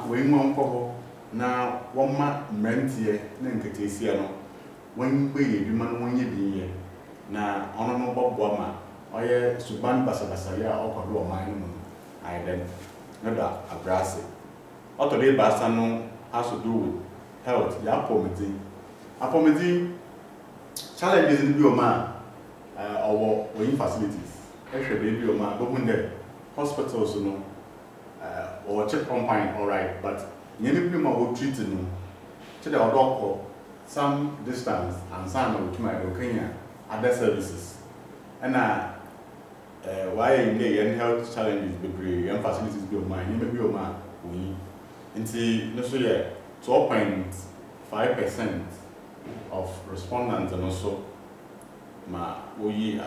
we nko na woma mmentie na nketesia no wan gbe yeduma no wonye biye na ono no bobbo ma oye suban basabasa ya okodo o man no ai dem no da abrase auto dey basa no has to do with health ya apomedi challenges in bi o ma owo we facilities ehwe be bi o ma bogunde hospitals no or check combine all right but nyene bi ma wo treat no che da odoko some distance and some of my Kenya other services and why in the health challenges be and facilities be o man nyene bi o ma we nti no so yeah 12.5% of respondents and also ma wo yi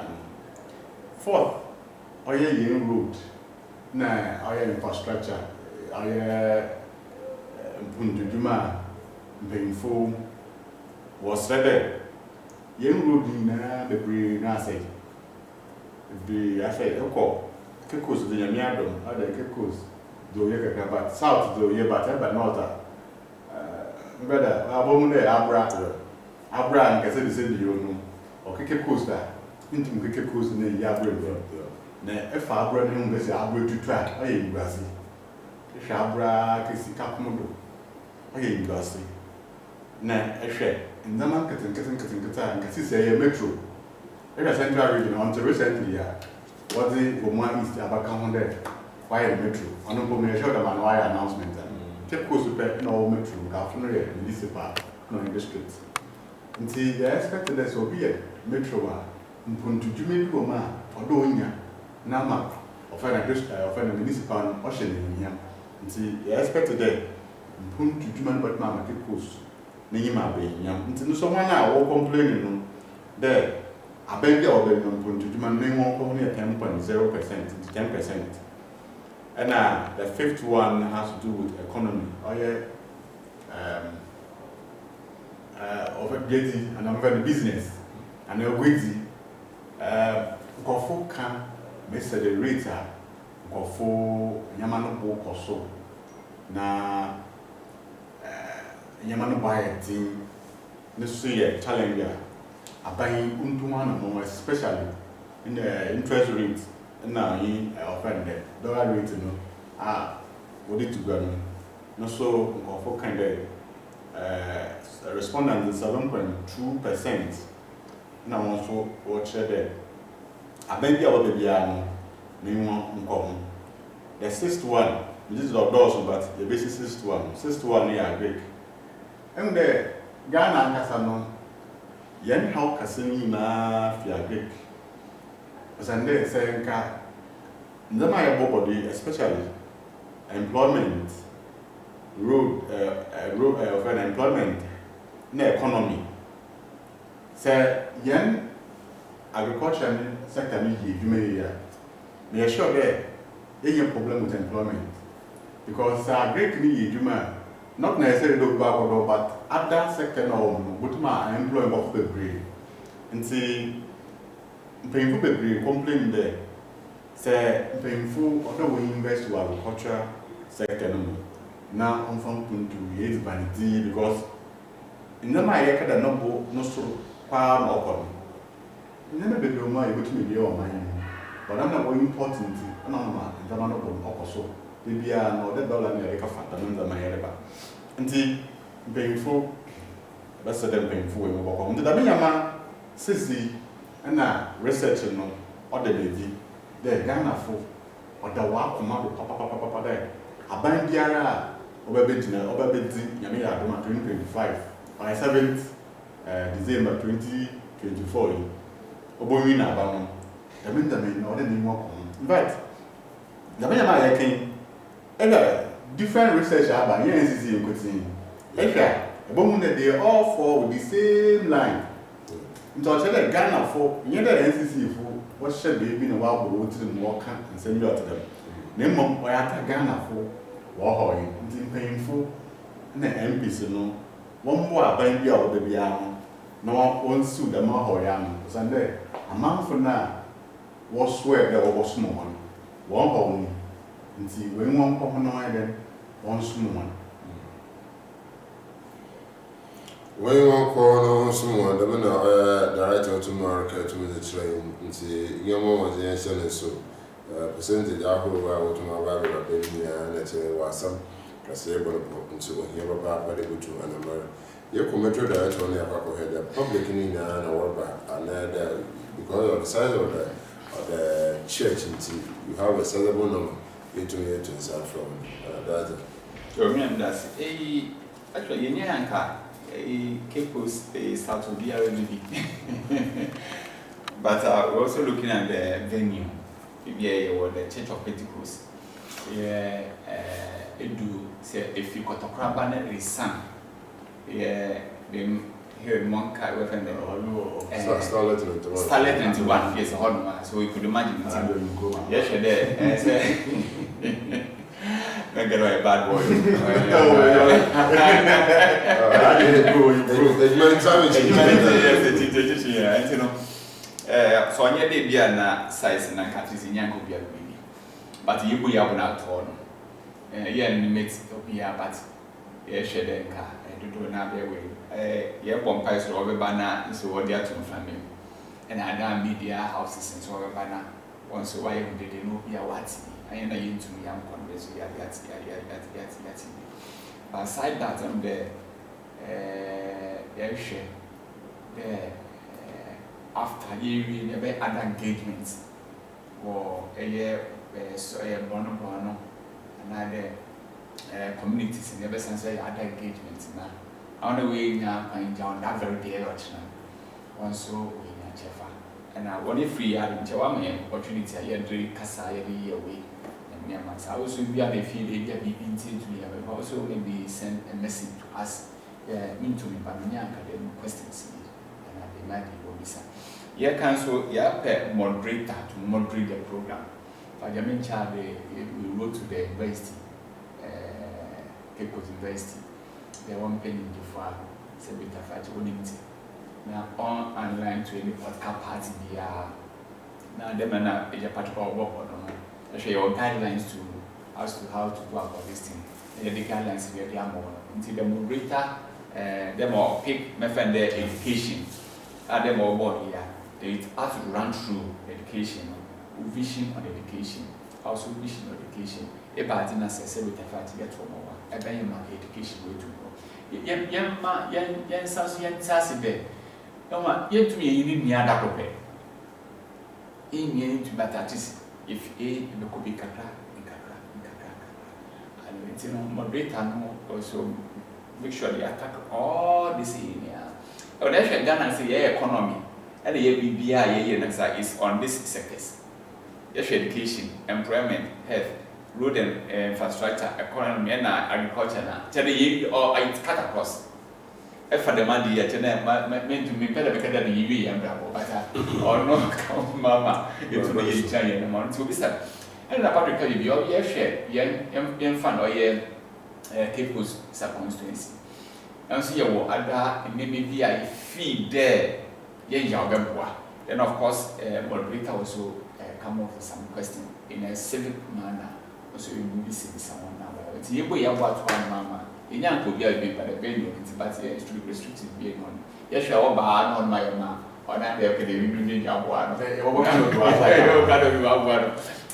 fourth oye yin road na our infrastructure our mpunduduma mbemfo was ready yen road na bebre na say be afa eko kekos de nyame adom ada kekos do ye kaka but south do ye but north brother abom de abra nkase de se di yo no o kekos da ntim kekos na ya abra na efa abra ne mu bese abra tutu a oye ngwase ehwe abra kesi kapomo oye ngwase na ehwe ndama nkete nkasi se ye metro ehwe central region until recently ya what the Goma East abaka 100 why metro ono bo me show the man why announcement take course pe no metro ka funu ye municipal no in district nti they expect that so be metro wa mpuntu jume bi Goma odo onya na ma ofena municipal ocean nya nti expect that mpuntu juman but ma make post na nyima be nya nti no so wana a wo complain no there abendi obe no mpuntu juman na nwo ko ne 10.0% to 10% and the fifth one has to do with economy of a beauty and of the business and a witty kofo kan Mr. the Rita, Kofo, Yamano Bokoso, na Yamano buy a team, necessary challenger, a buying untuman, especially in the interest rate, and now he offended. Dollar rate, what it to go? No, so Kofo kind of respondent is 7.2%. Now also watch there. abebi a baby no me nko. The sixth one, this is outdoors, but the basic sixth one here Greek. And the Ghana Kasano, yen how Cassini na fia Greek. As I say, the my body, especially employment, road of an employment, na economy. Say yen agriculture sector ni you may me sure there a problem with employment because Greek ni juma not necessarily do back but other sector no but ma employ of bebre nti mpemfu bebre complain there say mpemfu other we invest to agriculture sector no na on from to use vanity because in the my yakada no so kwa no okon never bebre ma you go to me o man but I'm not going important no the man of Okoso, maybe I know the dollar America Fatan, the Mayaba. And the painful, that's the painful in Boko. The Dabiyama, Sissy, and now research or the lady, the Ghana for or the Wap Mother Papa there. A bandiara, Obabidina, Yamia, 2025, by 7th December 2024. Obomina Bam, the Mindamin, or the Nimo. But the way I came, different research about Ncce you could see. They all fall with the same line. So I said Ghana for Ncce for what should be in a while go to them walk and send you out to them. Name of Ghana for war painful and the MPs no one more bang you out the piano. No one suit the Mahoyam. Sunday a month from now was swear there was small one home. And see when one come on then one small one. When you want to someone, the man director to market to the train, and see your mom was the answer so percentage I hope I would to my Bible baby and let's say was some casable and so here about what they would to an American. Your commentary director on the head public in India and another because of the size of the church, you have a sizable number between you to start from that. So, that's actually in Yanka, a Capos is start to be a really big. But we're also looking at the venue, or the Church of Pentecost. Yeah, do say if you got a crab and a son, yeah, here in Monka, we're from the Starlet 21, yes, a hard so we could imagine it. Yes, you're there. Don't get a bad boy. So I need to be a size and countries in Yanko be a baby. But you will have not torn. Yeah, mates of Pia, but yeah, shed car. Do not be away. Yeah, Pompey, so over banner, so what they are to family. And I done media houses and so over banner. Once a while, they know be a what. I am into me, I'm convinced. But aside that, I'm there. There after you never other engagements or a year, so a bono, and other communities in ever since other engagements now. On the way now, I'm down that very day, one so we are Jeffa. And I want to free out in Chawame opportunity. I had to Casa every year away. And I also be able to feel it be into me. I will also maybe send a message to us into me, but many academic questions. And I might be what we say. Yeah, council, yeah, pay moderator to moderate the program. But the main child, we wrote to the university, Cape Coast University. They won't pay in the file, say we have fight unity. Now, on online to any podcast party, now them and a particular work on. I show your guidelines to as to how to go about this thing. And the guidelines we are more. Until the moderator, them all pick method their education. Them all born here. They have to run through education, vision on education, also vision on education. A party na say we fight to get from over. A very education way to go. Yan says yan sassy be. No man, yet to me you need me other copy. into but at least if a could be kakra, and you know, moderator no also make sure they attack all this area. But actually, Ghana say economy, and the BBI is on these sectors. Yes, education, employment, health, road and infrastructure, economy, and agriculture. Tell the or I cut across. If for the money, I tell them, meant to be better because the UV and bravo, or no, mama, it will be a giant amount to be said. And about to tell you, your share, young fun or your Cape Coast subconstituency. And so you will add maybe I feed there, then of course, moderator also come up with some question in a civic manner. Also, you will be seeing someone now. It's you boy, mama. In young could be a bit by the venue, but it's too restricted being on. Yes, you are bad on my own. Or not, there can be job one.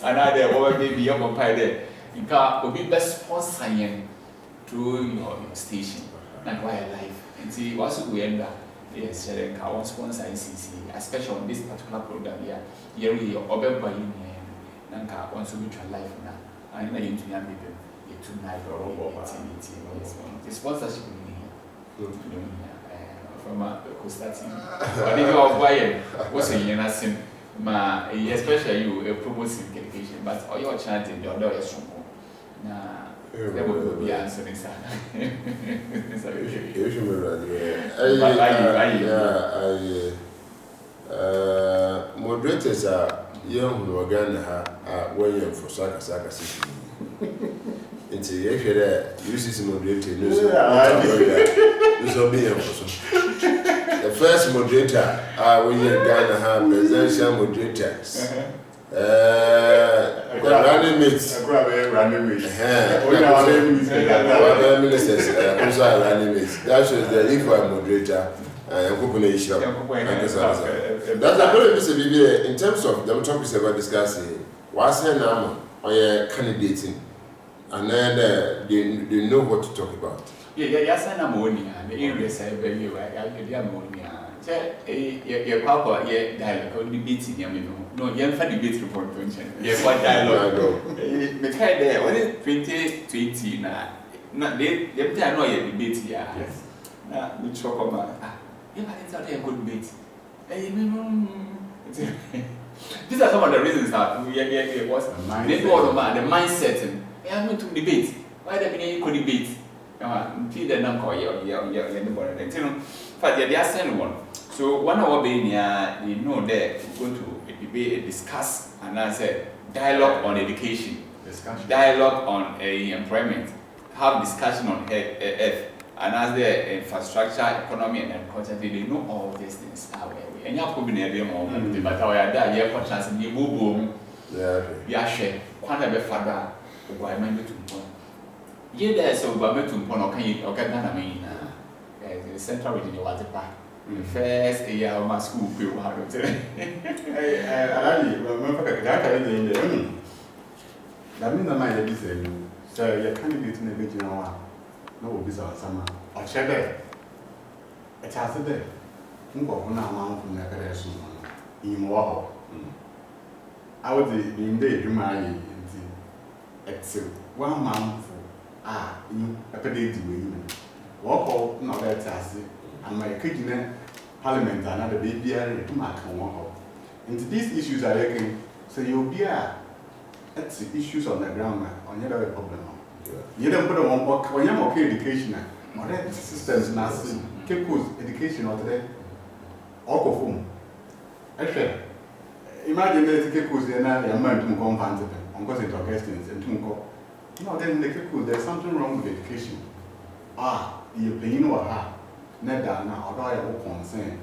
Another over maybe your pie there. You can be best sponsoring through your station. Not why I life. And see, what's we end up. Yes, I want sponsor Ncce, especially on this particular program here. Here we are over by in Nanka wants to mutual life now. I know you to young people. Tonight or the sponsorship from Constantine. But if you are buying, what's a year as ma, especially you promoting education, but all your chanting, your door is strong. Now, there will be answering. Moderators are young who are going to have William for Saka City. It's a year uses moderator. This will be the first moderator. We are Ghana have presidential moderators. Running mates. Ministers also running mates. That shows the equal moderator and population. That's a very in terms of the topics about discussing. What's her name or candidating? And then they know what to talk about. Yes, and ammonia. The areas I believe I ammonia. Your papa, dialogue, debating, no, young for debate report. Yes, what dialogue? The kind there, when it's 2020 now, they know your debate here. Yes. Now, we talk about, it's not a good debate. These are some of the reasons that we was the mindset. I'm going to debate. Why the you could debate? Feed the non call but they are sending one. So one hour being here, they know that we're going to debate, discuss, and I said dialogue on education, dialogue on employment, have discussion on health, and as the infrastructure, economy, and agriculture, they know all these things. And you have to be near them, but our idea, you have chance in the boom. Yeah, share. Quite a father. Why am I to point? Ye there so by me to point or can you or can I mean the central region was the park. First year of my school people how to tell. I remember that I didn't that means my lady said, sir, you can't be in the regional no will be summer. Or check a chance there. Think of one amount from the soon in more. I would in day to my it's 1 month you a pedate women. Walk out not that task, and my kitchen parliament another baby to mark on walk. Into these issues I reckon, so you'll be that's the issues on the ground on your other problem. You don't put on work when you're okay education, or that systems nasty, Cape Coast education or today, or phone. Actually, imagine that Cape Coast and a man to come fancy. Because it's Augustines and Tunko. No, then there's something wrong with education. You're paying or her. Never now, or I will concern.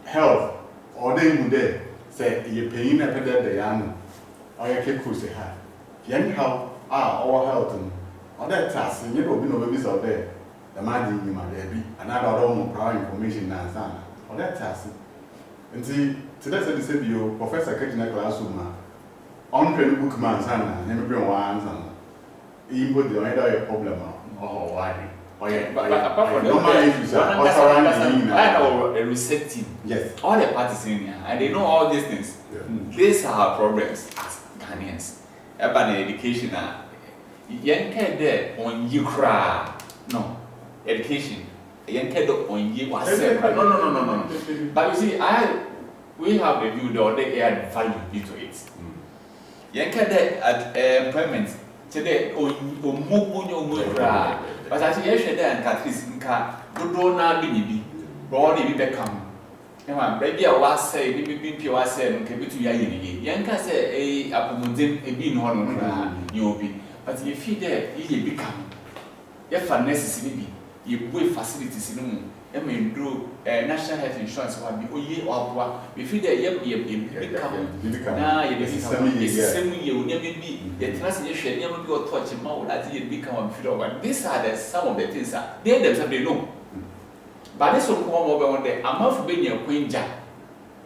Health, or they would there say you're paying a better day, or your Cape Coast have. Anyhow, our health, or that task, and you will be no babies out there. The man you might be another more prior information than some, or that task. And see, today I said you, Professor Katina classroom. On the bookman's hand, never been one, even put the other problem or why. But apart from normal issues are surrounding a receptive. Yes. All the parties in here, and they know all these things. These are our problems as Ghanaians. About education, young kid there on you cry. No, education. Young kid on you was no. But you see, we have the view that they add value to it. Young kid there at employment today on cry. But I see you there and Catrice in car, do not be body be become. Baby, I was say, maybe was saying, can be to Yayi. Yanka say, a Apumudim, a bean horn, you be. But if you there, you become. If unnecessary, you will facilities in room. I mean, do national health insurance will be oye or what. If you there, you become. Now, you become the same you will never be. The translation never be or touch him out as you become a few. These are the some of the things that they themselves they know. But this will come over one day. I'm not being a queen jack.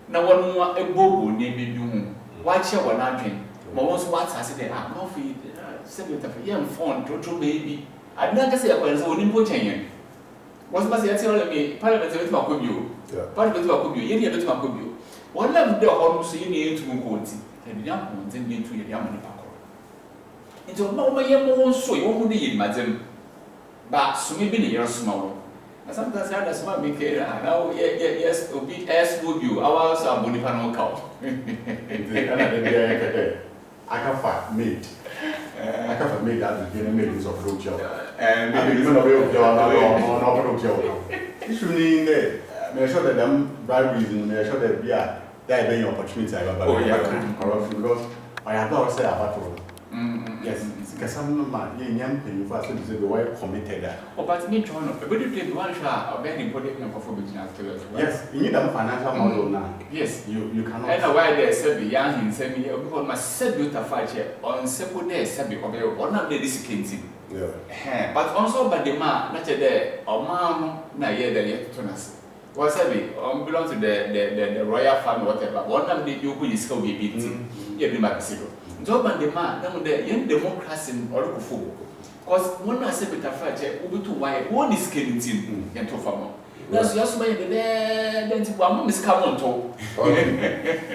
Now, one more a bobo name you. Watch your one drink. Most what's I said, I'm not feed. Send it a young phone, to baby. I never say I was only putting. Was my tell me, Parliamentary to my you. Parliamentary to you, any other to my you. One of the horns you need to go and young ones and into your young paco. Into a moment, young so you won't need, madam. But so maybe you're small. Sometimes I just want to make it now. Yes, to be as would you. Our son, Bonifano cow. I can find made. I can find made that the millions of road job. And maybe even a real job or not job. It's really there. Make sure that them briberies and make sure that we are there being opportunity. Corruption because I have not said about it. Yes, because some young people first to say the way committed that. Oh, but me join up. But you take one shot of any political performance afterwards. Yes, you need a financial model now. Yes, you cannot. And why they said the young in semi because my said you to fight here on simple day said because one of the disciplines. Yeah. But also by the man, not there or man, na year the year to us. Was heavy belong to the royal family, whatever. One of the you who is going to be beaten. You be job and the man, now the young democracy or fool. Because when I say with a fight, we to why one is killing team and to farm. That's just my then one is come on top.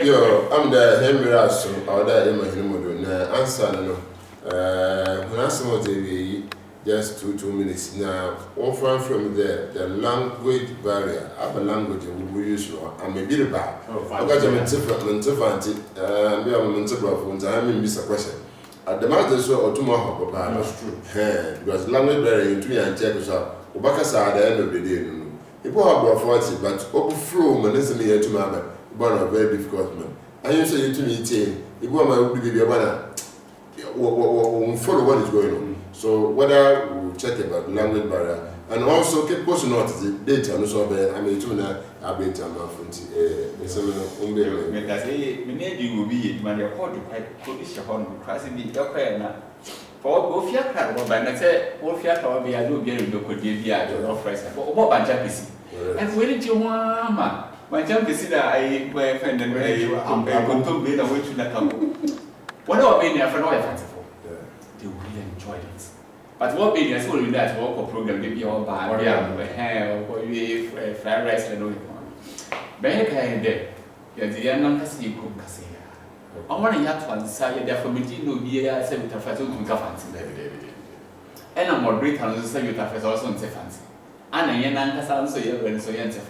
Yo, I'm the Henry Rasso, or the Emma answer. When I saw the just 2 minutes now, often from the language barrier, other language we use, I'm a bit bad. I got a mental question. At the matter so or tomorrow, that's true. Because language barrier in 2 and check us out. Obakasa at the end of the day. People have brought 40, but overflow when it's here to my one of very difficult man. I used to to me, if one might be a banner, follow what is going on. So whether we check about language barrier and also keep posting out the data and so I mean to now update am from that's a many will be when you're called to quite polish your horn crossing the doctor now. For both your crowd, but I say, both your crowd be a little bit of the idea of price. What by Japanese? And when did you want my Japanese that I were friend and I to be the way to the couple. What about being there for no fanciful? They really enjoyed it. But what being as well in that work program, maybe all bad, hair, or fried rice and all. Back there, the young Cassie cook Cassia. I want to have to answer their committee no be a 7 to 5 to fancy. And I'm more great and say you have also on fancy. And a young Cassan so you and so fancy.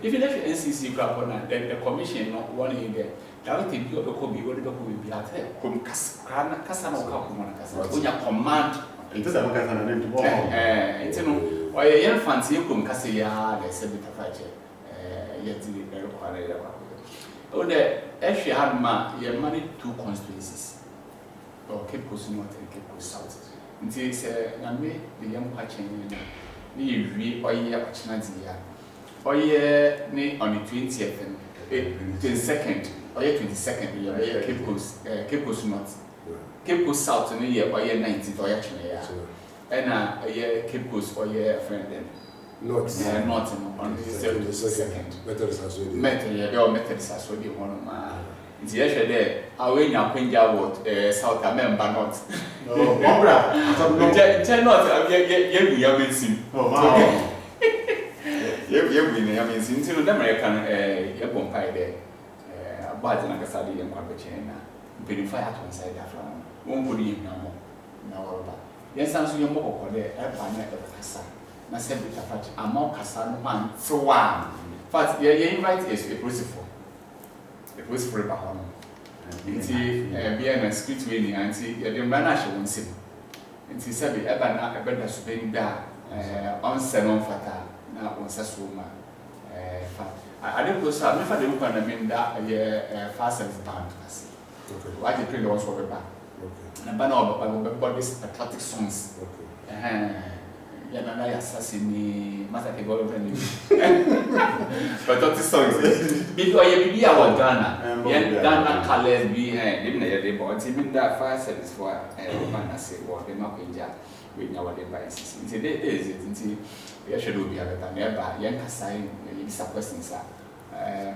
If you left Ncce crap on that, then the commission not one again. That would think you could be what will be at home. Cassano Capumana, when you command. It is a Cassan to walk. It's no, why a young fancy you come Cassia, they said with a fight. Yet the required. Oh, the actually had money 2 constituencies. Or Cape Coast North and Cape Coast South. Until say, the young patching, me, or year opportunity. Or year on the 20th and 22nd, or year 22nd, Cape Coast North. Cape Coast South in a year, or year 19th, or actually, and a year Cape Coast, or year friend then. Not on the 2nd. Methodist as well, one of my Nti ye hwe de awe nya kwanja what South America not. Oh, Barbara. Nche not ye gu ya mensim. Oh, wow. Ye gu ne ya mensim. Nti no dem re kan ye bompai de abati na kasade ye nkwa beche na. Mpeni fire to inside that from. Won go di na mo. Na woroba. Yes, I'm so young for the Kasa. Na said with a patch, a more Kasa man, so one. But you invite is a principal. A principal about home. Be a street winning, and see, the manager won't see. And she said, a better spending that on Senon Fata, now on Sasuma. I don't go so, if I don't want to mean that fast and pound. Why the print was for the back. And about these patriotic songs. Yeah, no, I assassinate Master Golden. Patriotic songs. Because you be our Ghana. Ghana colors behind. Even a day, but even that fire service for a man, I say, what the Makwinja with our devices. Today is it until we should be a better nearby. Young Kasai is a person, sir.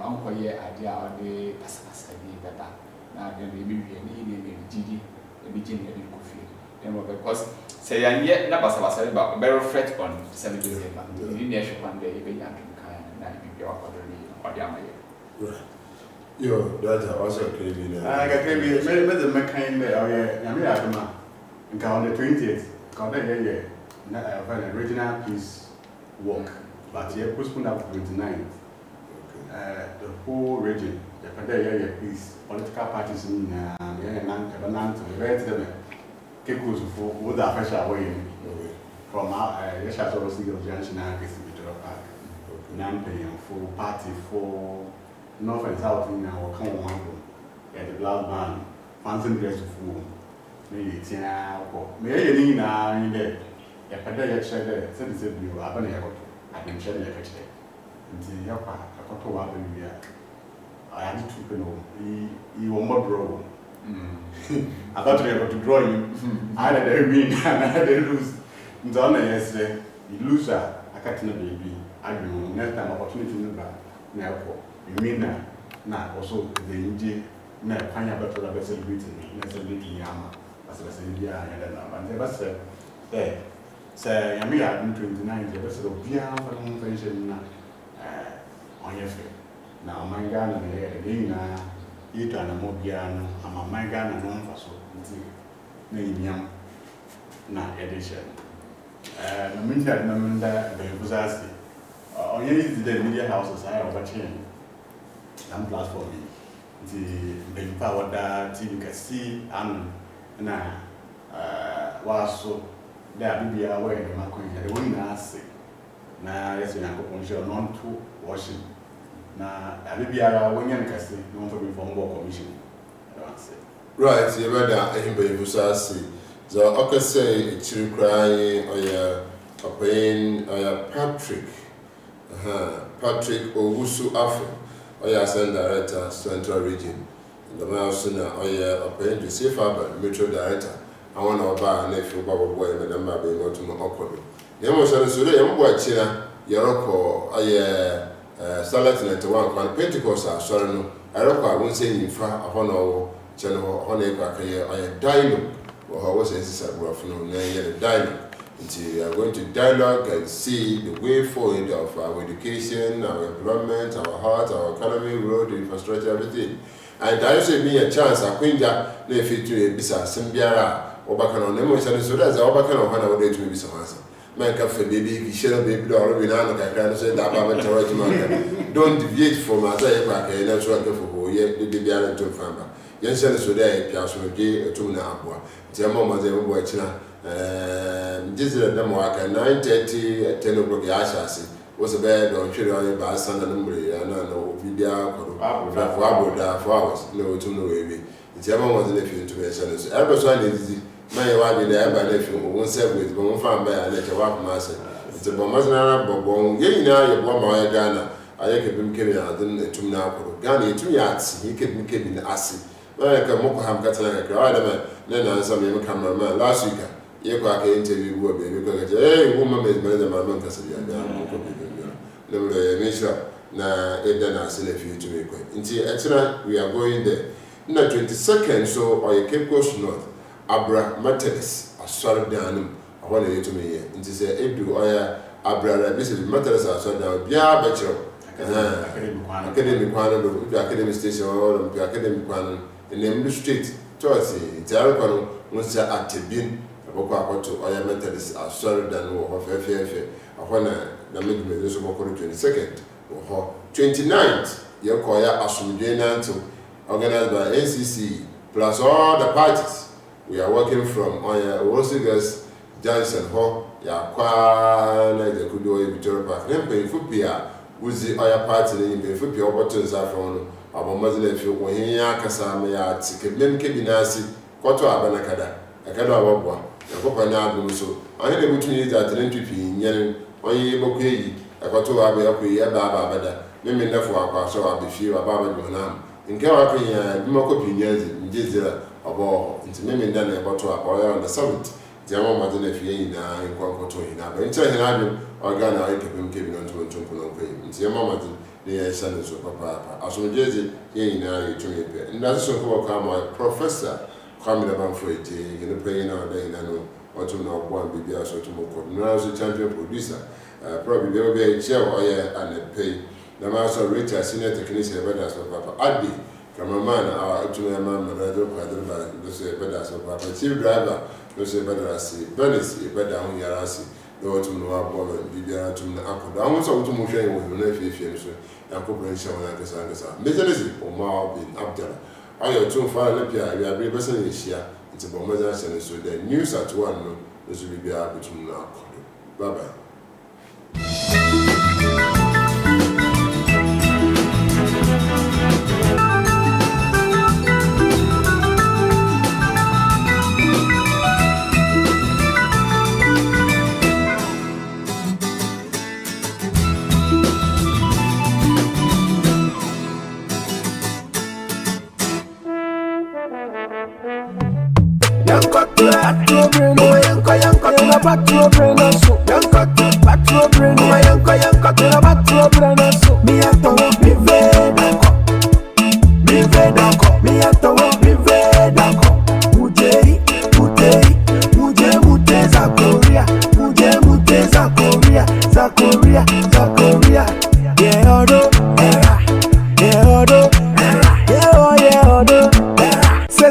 Uncle, yeah, idea of the Pascal better. Now, then maybe we need GD. Begin every coffee. Then because say and yet never was about very fret on 7 days. You didn't one day, even young kind and be your or the Right. Yo, that's also crazy. I got maybe the mechanic there. I mean, I on the 20th. Got an original piece work, but you postponed up to 29th. The whole region. The piece, political parties in for the official way from our Yeshato Single Junction and Park. Nampaying for party for North and South in our common at the Black Band, Fancy Dress of Food. Maybe Tina or maybe now in there. A pedal cheddar, said you are going to have I've been shedding a picture. Until your part, a photo of the I had to know he was more draw. I thought we were able to draw him. I had a win and I had a lose. Donna yesterday, you lose I can't baby. I do next time opportunity to back. Now, you mean now also the India, now pineapple to have celebrating, celebrating Yama, as I said, yeah, and they was there. Say, I mean, I'm 29, there was a piano for convention on your face. Now, my Ghana, you turn a mobiano, I'm a my Ghana non for so. Name young, not edition. The meantime, remember the Buzasti. On the media houses, I have a chain. I'm platforming. The power that you can see, and now, was so there be aware of my coin. The women are sick. Now, yes, we are non to washing. Na abibia when yan kase no for me from work commission right you better ahimba busa say so okay say chiri crying or ya pain or ya Patrick Owusu Afe or ya Assistant Director Central Region in the Mausuna or ya pain to see Faber Metro Director I want to buy an if you baba boy madam ba be go to my okoro yamo so so le yamo bo chira yoroko or Starlet 91 kwan Pentecost sorry no I require won't say in fa ahono channel honey kwakaye or dialogue or what says this abroad no na dialogue until we are going to dialogue and see the way forward of our education, our employment, our health, our economy, road, infrastructure, everything. And I say me a chance akwinja na fit to bisa sembiara obaka no nemo so that's obaka no hana wode to bisa answer. Man can for baby, you share baby or we now can say that about don't deviate from us. I that's what for ye the baby are to famba. Yes, so there, Piasso J. a tuna abwa. Jamma, the boy China. This is a demo 9:30 10 o'clock. Yashasi was a bed on Chile by San and Umbri, and I know Vidia for hours. No, to no baby. Jamma was an nephew to me. So, every is. My wife there by nephew, won't say with one farm by a letter of master. It's a bombazana, bobon, getting now, you want my Ghana. I kept him carrying out the two now. Ghana, 2 yards, he kept me keeping the acid. Well, I can mock him cut like a crowd, then I saw him cameraman last week. You can interview baby because, hey, woman is better than my monk. I said, yeah, never make sure. na edana sele fi to me kwen nti etena we are going there na 22nd so or Cape Coast North abra matters asori danum ahona yeto me ye nti se edu oya abra ra bi se matters asori dan bia ba kiro academy kwano do academy station or academy kwano enem street church nti arokano nsa atebin aboko akoto oya matters asori dan wo fefefe ahona na me so boko 22nd 29th, Yokoya Asumdwe Nanto, organized by Ncce, plus all the parties. We are working from Rosigas, Johnson Hall, Yakwana, the Kudo, Victoria Park, then paying for Pia, who's the other party, and paying for Pia Buttons are from our mother, if you want here, Kasama, Tikem Kibinasi, Koto Abanakada, Akada Wabwa, Yakopana, so I had able to use that entry in Yen, Oye Boki. Akoto abe akwi ya baba bada meme nafo akwa so abefi baba donam nke wa kan ya bimako pinyazi njezira obo nti meme nda na akoto akwa on the summit jama ma de fi yin na nkwa akoto yin na ba ntia hin adu organa ay kepem kebi no ntumpo no kwe nti jama ma de ya sha so papa aso njezi yin na yitu yebe nda so ko ka ma professor kwamina banfo ete yin pe na da yin no otu na ogbo bibi aso to mo ko na so champion producer probably there will be a chair or and a pay. The master Richard senior technician bedas of Papa Addy, cameraman, our ultimate man, Madado Padrba, no say bedas of Papa, chief driver, no say bedarasi, Bernice, better on Yarasi, the autumn no above, Bidia to the Apple. I want some to move with the nephew, and corporation like a Sangasa. Mechanism or more being up there. I have 2 far lepia, we are very person this year. It's about Mazan, so the news at 1, this will be able to now. Bye bye.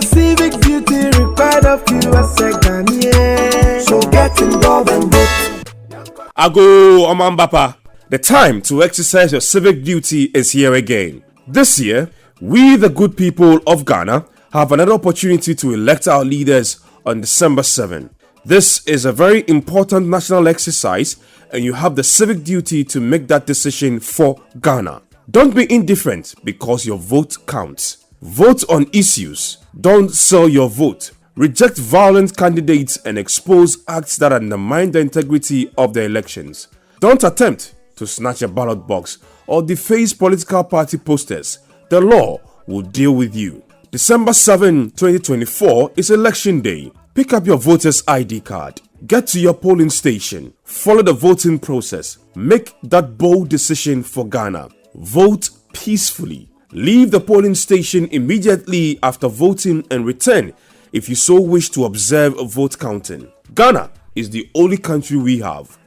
Civic duty required of you as a Ghanaian. So get involved and vote. Ago Omambapa, the time to exercise your civic duty is here again. This year, we the good people of Ghana have another opportunity to elect our leaders on December 7. This is a very important national exercise and you have the civic duty to make that decision for Ghana. Don't be indifferent because your vote counts. Vote on issues. Don't sell your vote. Reject violent candidates and expose acts that undermine the integrity of the elections. Don't attempt to snatch a ballot box or deface political party posters. The law will deal with you. December 7, 2024 is election day. Pick up your voter's ID card. Get to your polling station. Follow the voting process. Make that bold decision for Ghana. Vote peacefully. Leave the polling station immediately after voting and return if you so wish to observe a vote counting. Ghana is the only country we have.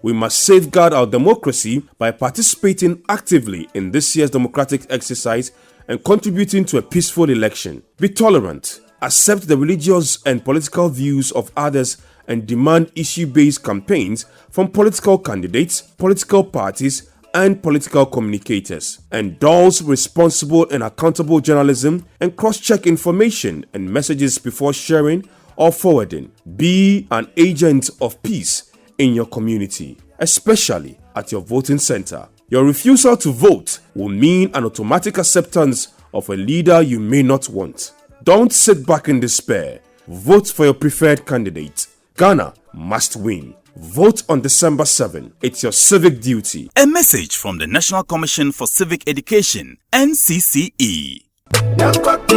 We must safeguard our democracy by participating actively in this year's democratic exercise and contributing to a peaceful election. Be tolerant. Accept the religious and political views of others and demand issue-based campaigns from political candidates, political parties, and political communicators. Endorse responsible and accountable journalism and cross-check information and messages before sharing or forwarding. Be an agent of peace in your community, especially at your voting center. Your refusal to vote will mean an automatic acceptance of a leader you may not want. Don't sit back in despair. Vote for your preferred candidate. Ghana must win. Vote on December 7. It's your civic duty. A message from the National Commission for Civic Education, Ncce. Back to